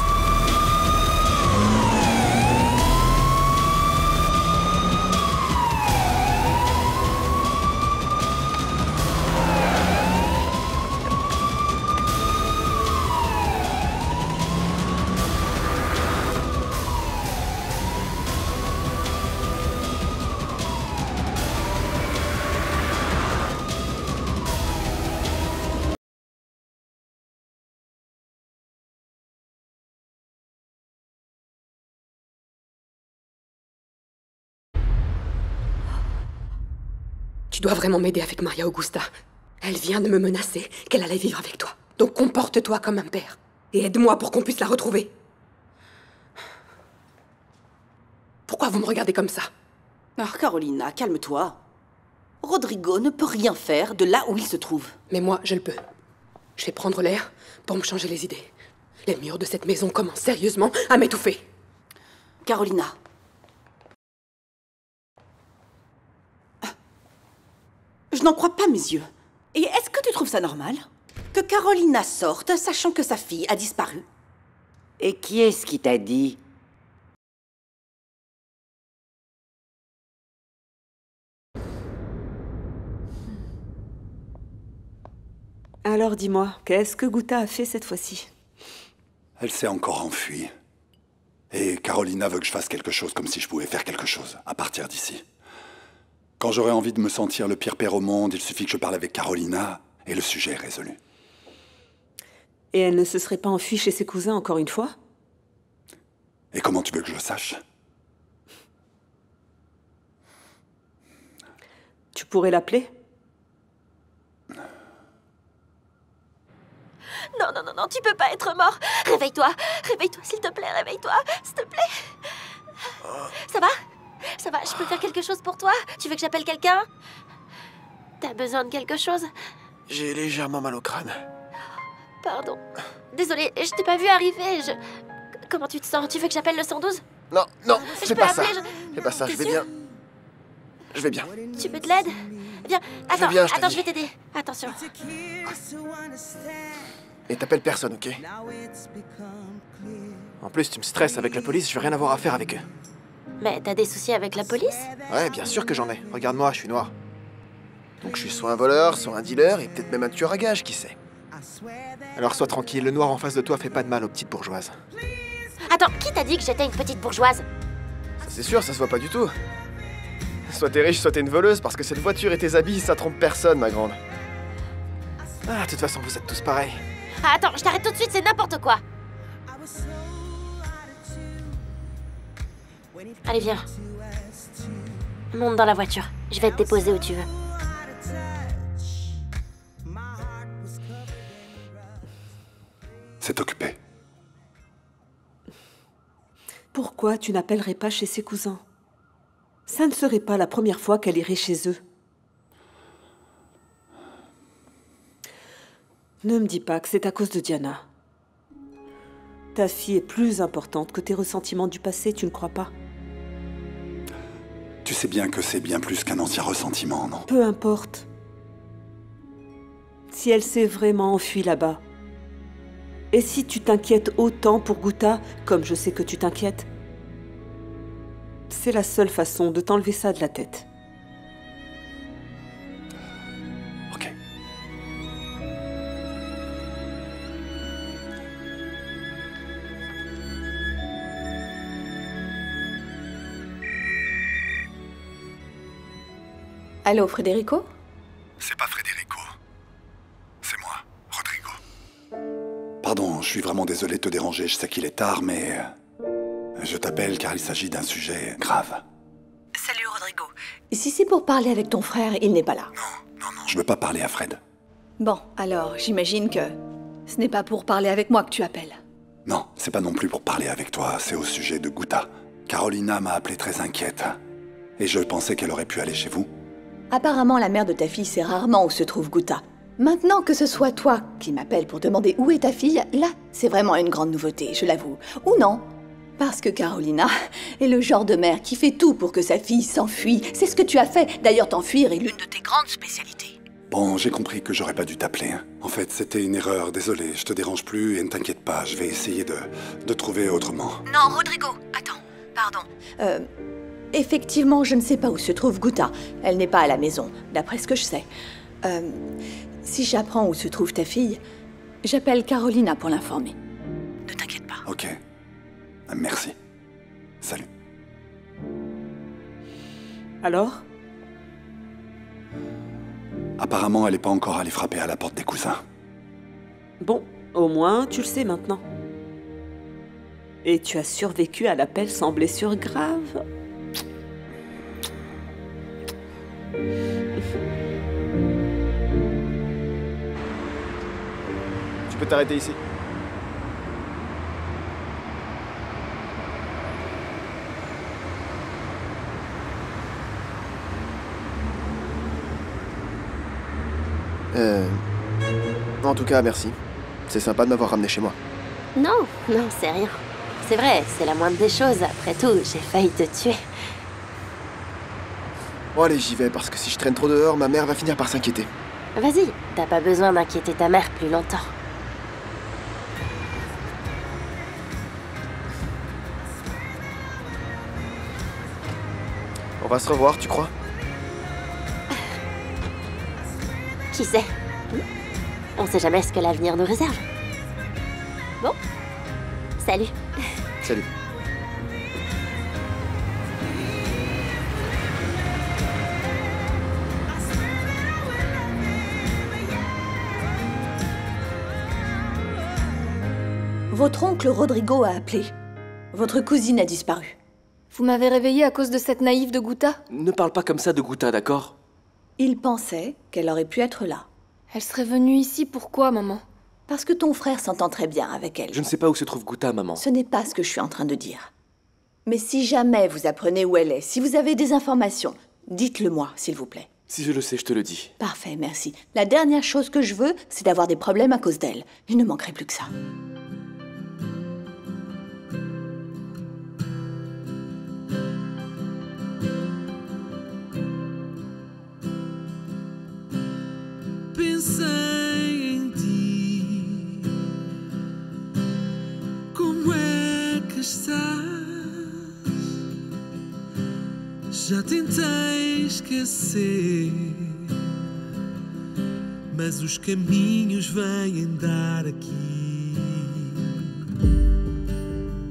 Tu dois vraiment m'aider avec Maria Augusta. Elle vient de me menacer qu'elle allait vivre avec toi. Donc comporte-toi comme un père. Et aide-moi pour qu'on puisse la retrouver. Pourquoi vous me regardez comme ça? Ah, Carolina, calme-toi. Rodrigo ne peut rien faire de là où il se trouve. Mais moi, je le peux. Je vais prendre l'air pour me changer les idées. Les murs de cette maison commencent sérieusement à m'étouffer. Carolina. Je n'en crois pas mes yeux. Et est-ce que tu trouves ça normal que Carolina sorte sachant que sa fille a disparu? Et qui est-ce qui t'a dit? Alors dis-moi, qu'est-ce que Guta a fait cette fois-ci? Elle s'est encore enfuie. Et Carolina veut que je fasse quelque chose comme si je pouvais faire quelque chose à partir d'ici. Quand j'aurai envie de me sentir le pire père au monde, il suffit que je parle avec Carolina et le sujet est résolu. Et elle ne se serait pas enfuie chez ses cousins encore une fois? Et comment tu veux que je le sache? Tu pourrais l'appeler? Non, non, non, non, tu peux pas être mort. Réveille-toi, réveille-toi, s'il te plaît, réveille-toi, s'il te plaît. Ça va? Ça va, je peux faire quelque chose pour toi? Tu veux que j'appelle quelqu'un? T'as besoin de quelque chose? J'ai légèrement mal au crâne. Pardon. Désolée, je t'ai pas vu arriver, Comment tu te sens? Tu veux que j'appelle le 112? Non, non, Je c'est peux pas ça. appeler, C'est pas ça, T'es je vais sûr? bien. Je vais bien. Tu veux de l'aide? Viens, attends, bien, je te attends, dis. je vais t'aider. Attention. Et t'appelles personne, ok? En plus, tu me stresses avec la police, je veux rien avoir à faire avec eux. Mais t'as des soucis avec la police? Ouais, bien sûr que j'en ai. Regarde-moi, je suis noir. Donc je suis soit un voleur, soit un dealer, et peut-être même un tueur à gages, qui sait. Alors sois tranquille, le noir en face de toi fait pas de mal aux petites bourgeoises. Attends, qui t'a dit que j'étais une petite bourgeoise? Ça c'est sûr, ça se voit pas du tout. Soit t'es riche, soit t'es une voleuse, parce que cette voiture et tes habits, ça trompe personne, ma grande. Ah, de toute façon, vous êtes tous pareils. Ah, attends, je t'arrête tout de suite, c'est n'importe quoi. Allez, viens. Monte dans la voiture. Je vais te déposer où tu veux. C'est occupé. Pourquoi tu n'appellerais pas chez ses cousins? Ça ne serait pas la première fois qu'elle irait chez eux. Ne me dis pas que c'est à cause de Diana. Ta fille est plus importante que tes ressentiments du passé, tu ne crois pas? Tu sais bien que c'est bien plus qu'un ancien ressentiment, non? Peu importe. Si elle s'est vraiment enfuie là-bas, et si tu t'inquiètes autant pour Gouta, comme je sais que tu t'inquiètes, c'est la seule façon de t'enlever ça de la tête. Ok. Allô, Federico? C'est pas Federico. C'est moi, Rodrigo. Pardon, je suis vraiment désolé de te déranger, je sais qu'il est tard, mais... je t'appelle car il s'agit d'un sujet grave. Salut, Rodrigo. Si c'est pour parler avec ton frère, il n'est pas là. Non, je veux pas parler à Fred. Bon, alors, j'imagine que ce n'est pas pour parler avec moi que tu appelles. Non, c'est pas non plus pour parler avec toi, c'est au sujet de Gouta. Carolina m'a appelé très inquiète. Et je pensais qu'elle aurait pu aller chez vous. Apparemment, la mère de ta fille sait rarement où se trouve Gouta. Maintenant que ce soit toi qui m'appelles pour demander où est ta fille, là, c'est vraiment une grande nouveauté, je l'avoue. Ou non? Parce que Carolina est le genre de mère qui fait tout pour que sa fille s'enfuit. C'est ce que tu as fait. D'ailleurs, t'enfuir est l'une de tes grandes spécialités. Bon, j'ai compris que j'aurais pas dû t'appeler. En fait, c'était une erreur, désolé, je te dérange plus et ne t'inquiète pas, je vais essayer de trouver autrement. Non, Rodrigo, attends, pardon. Effectivement, je ne sais pas où se trouve Gouta. Elle n'est pas à la maison, d'après ce que je sais. Si j'apprends où se trouve ta fille, j'appelle Carolina pour l'informer. Ne t'inquiète pas. Ok. Merci. Salut. Alors? Apparemment, elle n'est pas encore allée frapper à la porte des cousins. Bon, au moins, tu le sais maintenant. Et tu as survécu à l'appel sans blessure grave. Tu peux t'arrêter ici. En tout cas, merci. C'est sympa de m'avoir ramené chez moi. Non, c'est rien. C'est vrai, c'est la moindre des choses. Après tout, j'ai failli te tuer. Bon allez, j'y vais, parce que si je traîne trop dehors, ma mère va finir par s'inquiéter. Vas-y, t'as pas besoin d'inquiéter ta mère plus longtemps. On va se revoir, tu crois? Qui sait? On sait jamais ce que l'avenir nous réserve. Bon, salut. Salut. Votre oncle Rodrigo a appelé. Votre cousine a disparu. Vous m'avez réveillée à cause de cette naïve de Gouta? Ne parle pas comme ça de Gouta, d'accord? Il pensait qu'elle aurait pu être là. Elle serait venue ici pourquoi, maman? Parce que ton frère s'entend très bien avec elle. Je ne sais pas où se trouve Gouta, maman. Ce n'est pas ce que je suis en train de dire. Mais si jamais vous apprenez où elle est, si vous avez des informations, dites-le moi, s'il vous plaît. Si je le sais, je te le dis. Parfait, merci. La dernière chose que je veux, c'est d'avoir des problèmes à cause d'elle. Il ne manquerait plus que ça. Pensei em ti, como é que estás? Já tentei esquecer, mas os caminhos vêm dar aqui.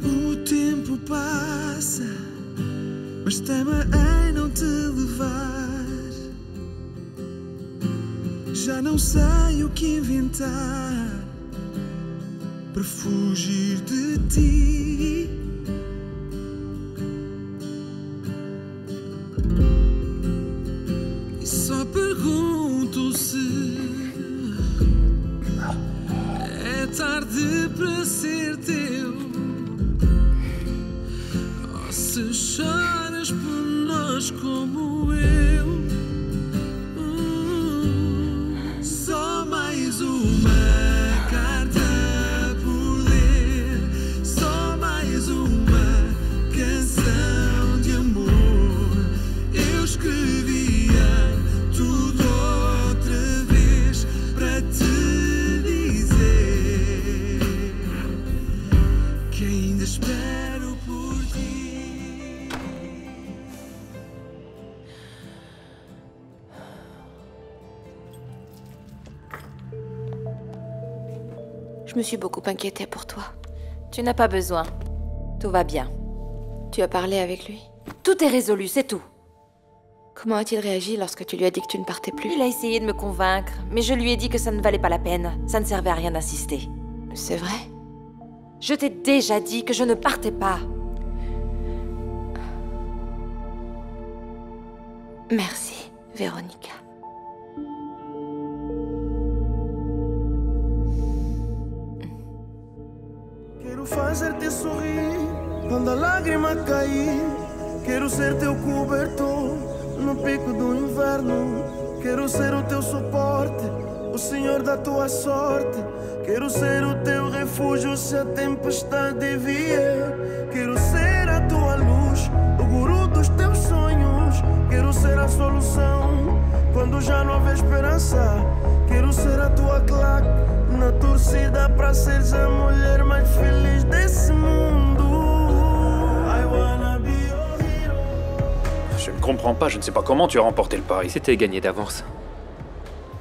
O tempo passa, mas tema em não te levar. Já não sei o que inventar para fugir de ti. E só pergunto se é tarde para ser teu, ou se choras por nós como eu. Mais uma carta por ler, só mais uma canção de amor Je me suis beaucoup inquiétée pour toi. Tu n'as pas besoin. Tout va bien. Tu as parlé avec lui? Tout est résolu, c'est tout. Comment a-t-il réagi lorsque tu lui as dit que tu ne partais plus? Il a essayé de me convaincre, mais je lui ai dit que ça ne valait pas la peine. Ça ne servait à rien d'insister. C'est vrai? Je t'ai déjà dit que je ne partais pas. Merci, Véronica. Quero fazer-te sorrir quando a lágrima cair. Quero ser teu cobertor no pico do inverno. Quero ser o teu suporte, o senhor da tua sorte. Quero ser o teu refúgio se a tempestade vier. Quero ser a tua luz, o guru dos teus sonhos. Quero ser a solução quando já não houver esperança. Quero ser a tua claque na torcida pra seres a mulher mais feliz desse mundo. I wanna be your hero. Je ne comprends pas, je ne sais pas comment tu as remporté le pari. C'était gagné d'avance.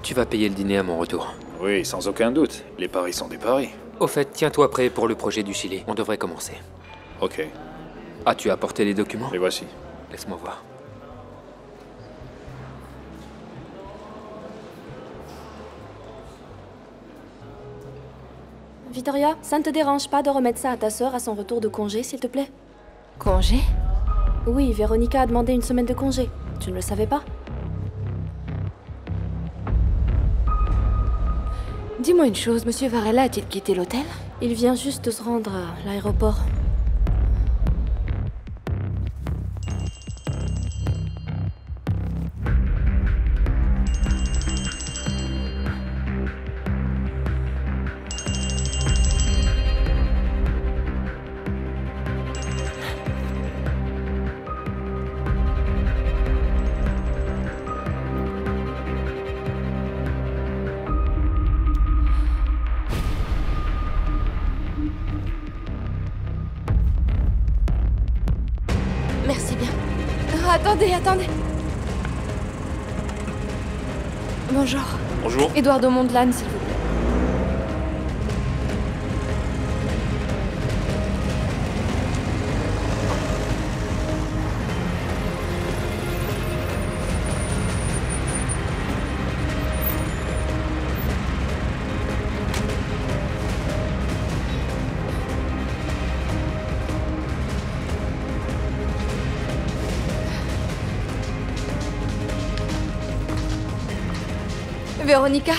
Tu vas payer le dîner à mon retour. Oui, sans aucun doute. Les paris sont des paris. Au fait, tiens-toi prêt pour le projet du Chili. On devrait commencer. Ok. Ah, tu as apporté les documents? Les voici. Laisse-moi voir. Victoria, ça ne te dérange pas de remettre ça à ta sœur à son retour de congé, s'il te plaît? Congé? Oui, Véronica a demandé une semaine de congé. Tu ne le savais pas? Dis-moi une chose, Monsieur Varela a-t-il quitté l'hôtel? Il vient juste de se rendre à l'aéroport. Merci bien. Attendez. Bonjour. Bonjour. Eduardo Mondlane, s'il vous plaît. Véronica.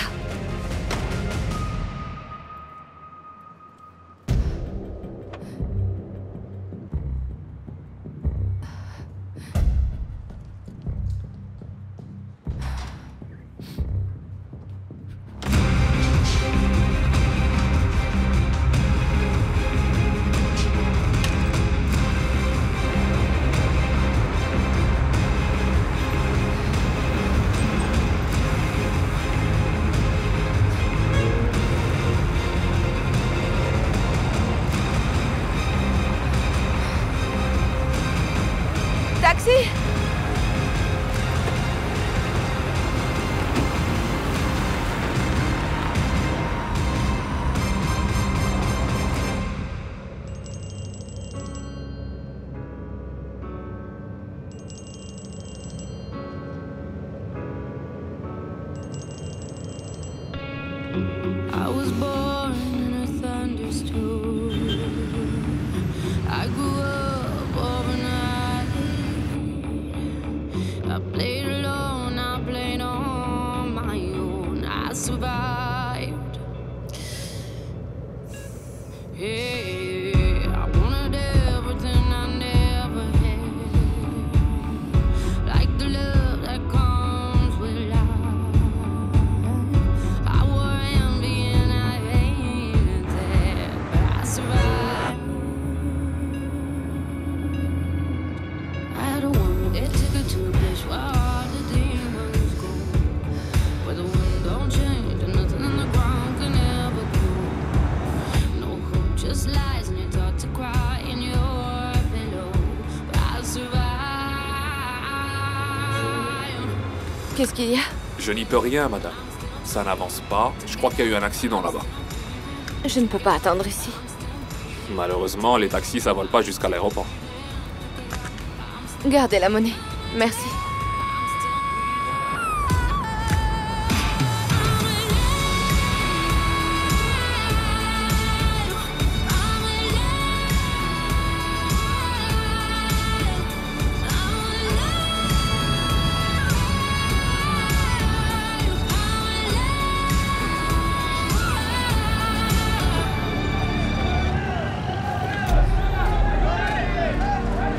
Taxi! I was born in a thunderstorm. I grew up overnight. I played alone, I played on my own. I survived. Yeah, I wanted everything I never had. Like the love that comes with life. I wore envy and I hated that, but I survived. I had a woman that took her to a place where all the demons go, where the wind don't change and nothing in the ground can ever grow. No hope, just lies, and you're taught to cry in your pillow. But I survived. Qu'est-ce qu'il y a? Je n'y peux rien, madame. Ça n'avance pas. Je crois qu'il y a eu un accident là-bas. Je ne peux pas attendre ici. Malheureusement, les taxis, ça vole pas jusqu'à l'aéroport. Gardez la monnaie. Merci.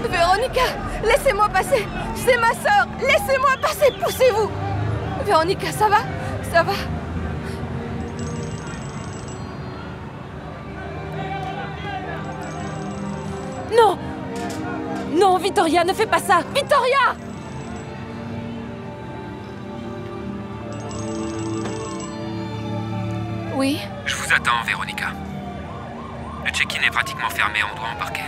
Véronica, laissez-moi passer. C'est ma sœur. Laissez-moi passer. Poussez-vous. Véronica, ça va? Ça va? Non! Non, Vittoria, ne fais pas ça! Vittoria! Oui? Je vous attends, Véronica. Le check-in est pratiquement fermé, on doit embarquer.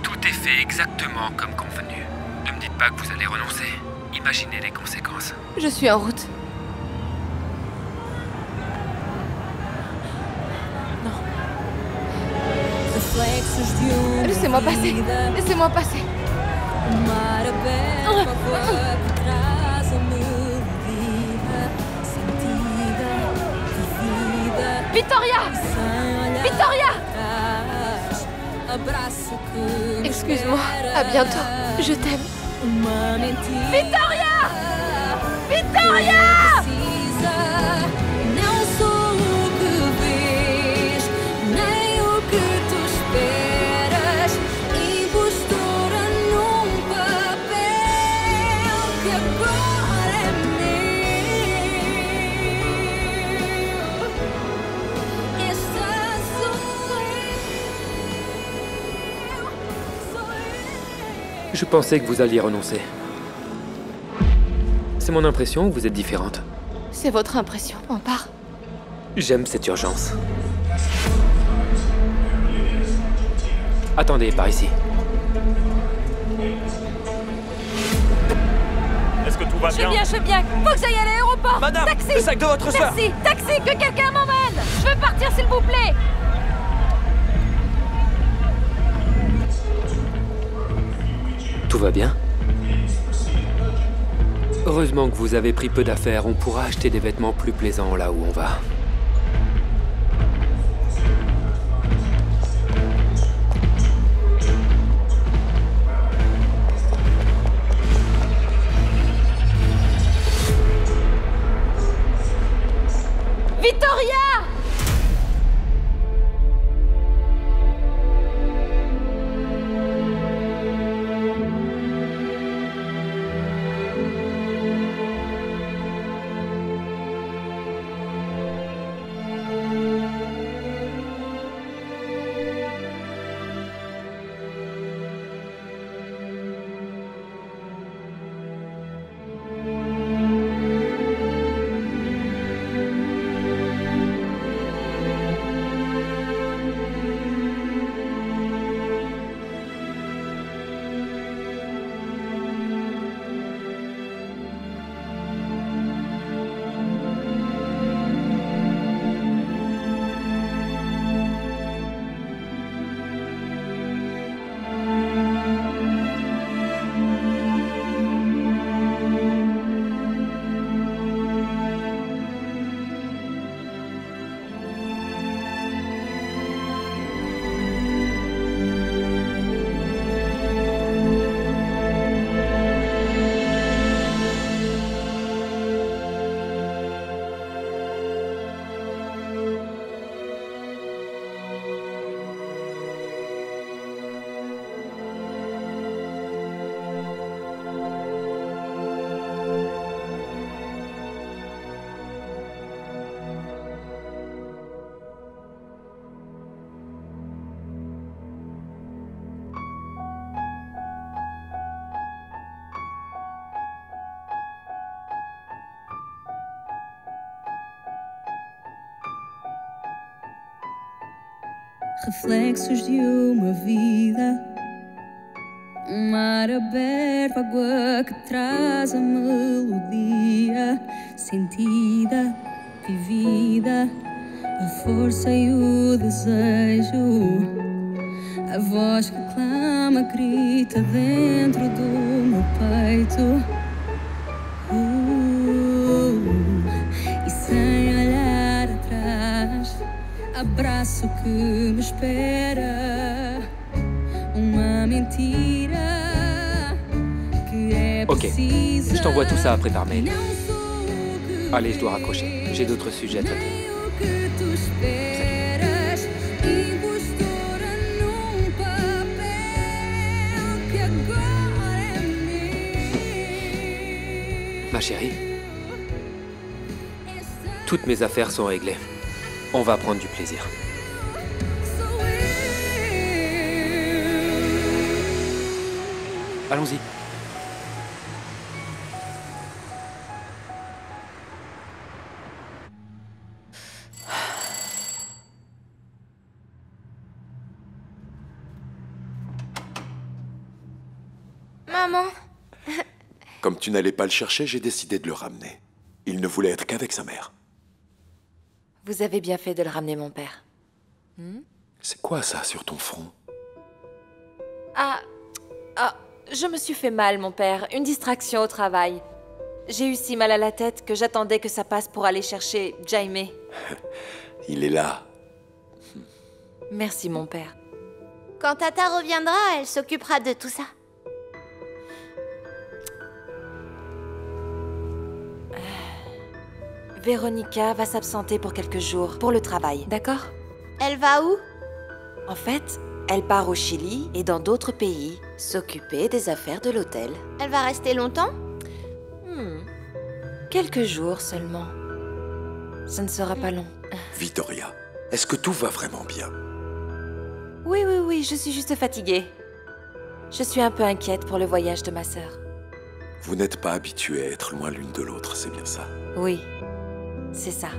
Tout est fait exactement comme convenu. Ne me dites pas que vous allez renoncer. Imaginez les conséquences. Je suis en route. Laissez-moi passer. Laissez-moi passer. Vittoria! Vittoria! Excuse-moi. À bientôt. Je t'aime. Vittoria! Vittoria! Não sou o que vês, nem o que tu esperas. Impostora num papel que agora é meu. Esta sou Je pensais que vous alliez renoncer. C'est mon impression ou vous êtes différente? C'est votre impression, on part. J'aime cette urgence. Attendez, par ici. Est-ce que tout va bien? Je vais bien. Faut que j'aille à l'aéroport. Madame, taxi. le sac de votre sœur. Taxi, taxi, que quelqu'un m'emmène. Je veux partir, s'il vous plaît. Tout va bien? Heureusement que vous avez pris peu d'affaires, on pourra acheter des vêtements plus plaisants là où on va. Vittoria! Reflexos de uma vida Mar aberto, água que traz a melodia sentida, vivida, a força e o desejo. A voz que clama, grita dentro do meu peito. E sem olhar atrás, abraço que me espera. Uma mentira que é precisa. Ok, je t'envoie tout ça après par mail. Allez, je dois raccrocher. J'ai d'autres sujets à traiter. Que tu esperas, impostora num papel que agora é meu. Ma chérie, toutes mes affaires sont réglées. On va prendre du plaisir. Allons-y. Maman. Comme tu n'allais pas le chercher, j'ai décidé de le ramener. Il ne voulait être qu'avec sa mère. Vous avez bien fait de le ramener, mon père. C'est quoi ça sur ton front? Ah, je me suis fait mal, mon père. Une distraction au travail. J'ai eu si mal à la tête que j'attendais que ça passe pour aller chercher Jaime. Il est là. Merci, mon père. Quand Tata reviendra, elle s'occupera de tout ça. Véronica va s'absenter pour quelques jours, pour le travail, d'accord? Elle va où? En fait, elle part au Chili et dans d'autres pays, s'occuper des affaires de l'hôtel. Elle va rester longtemps? Quelques jours seulement. Ça ne sera pas long. Vittoria, est-ce que tout va vraiment bien? Oui, je suis juste fatiguée. Je suis un peu inquiète pour le voyage de ma sœur. Vous n'êtes pas habitués à être loin l'une de l'autre, c'est bien ça? Oui, c'est ça.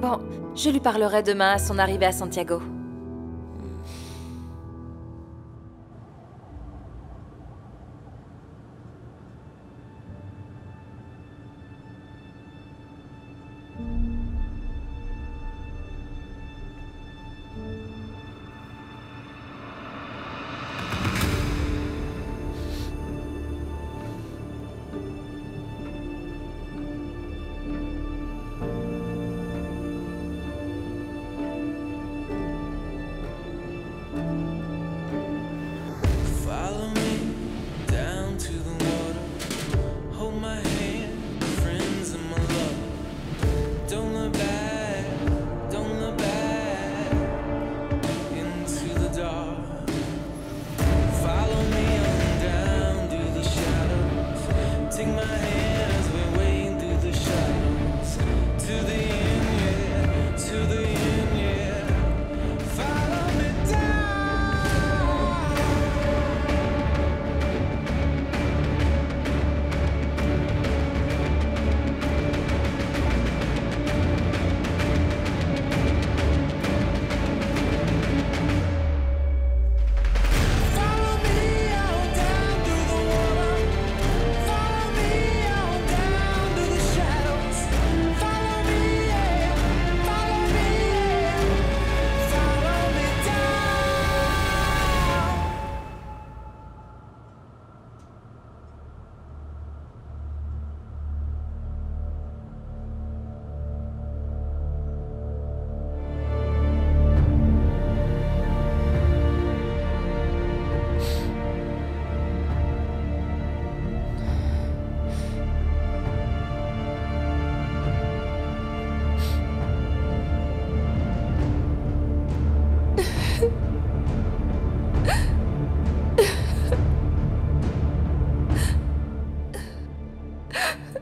Bon, je lui parlerai demain à son arrivée à Santiago. Follow me down to the water. Hold my hand, friends and my love. Don't look back, don't look back into the dark. Follow me on down through the shadows. Take my hand as we wade through the shadows. To the end, yeah, to the end, yeah. Follow me down.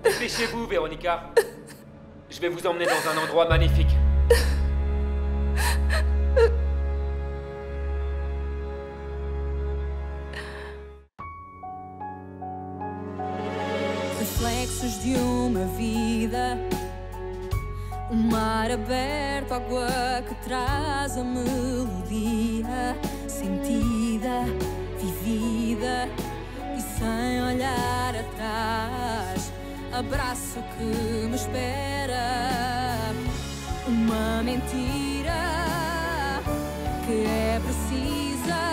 Dépêchez-vous, Véronica. Je vais vous emmener dans un endroit magnifique. Reflexos de uma vida, mar aberto, água que traz a melodia sentida, vivida. abraço que me espera, uma mentira que é precisa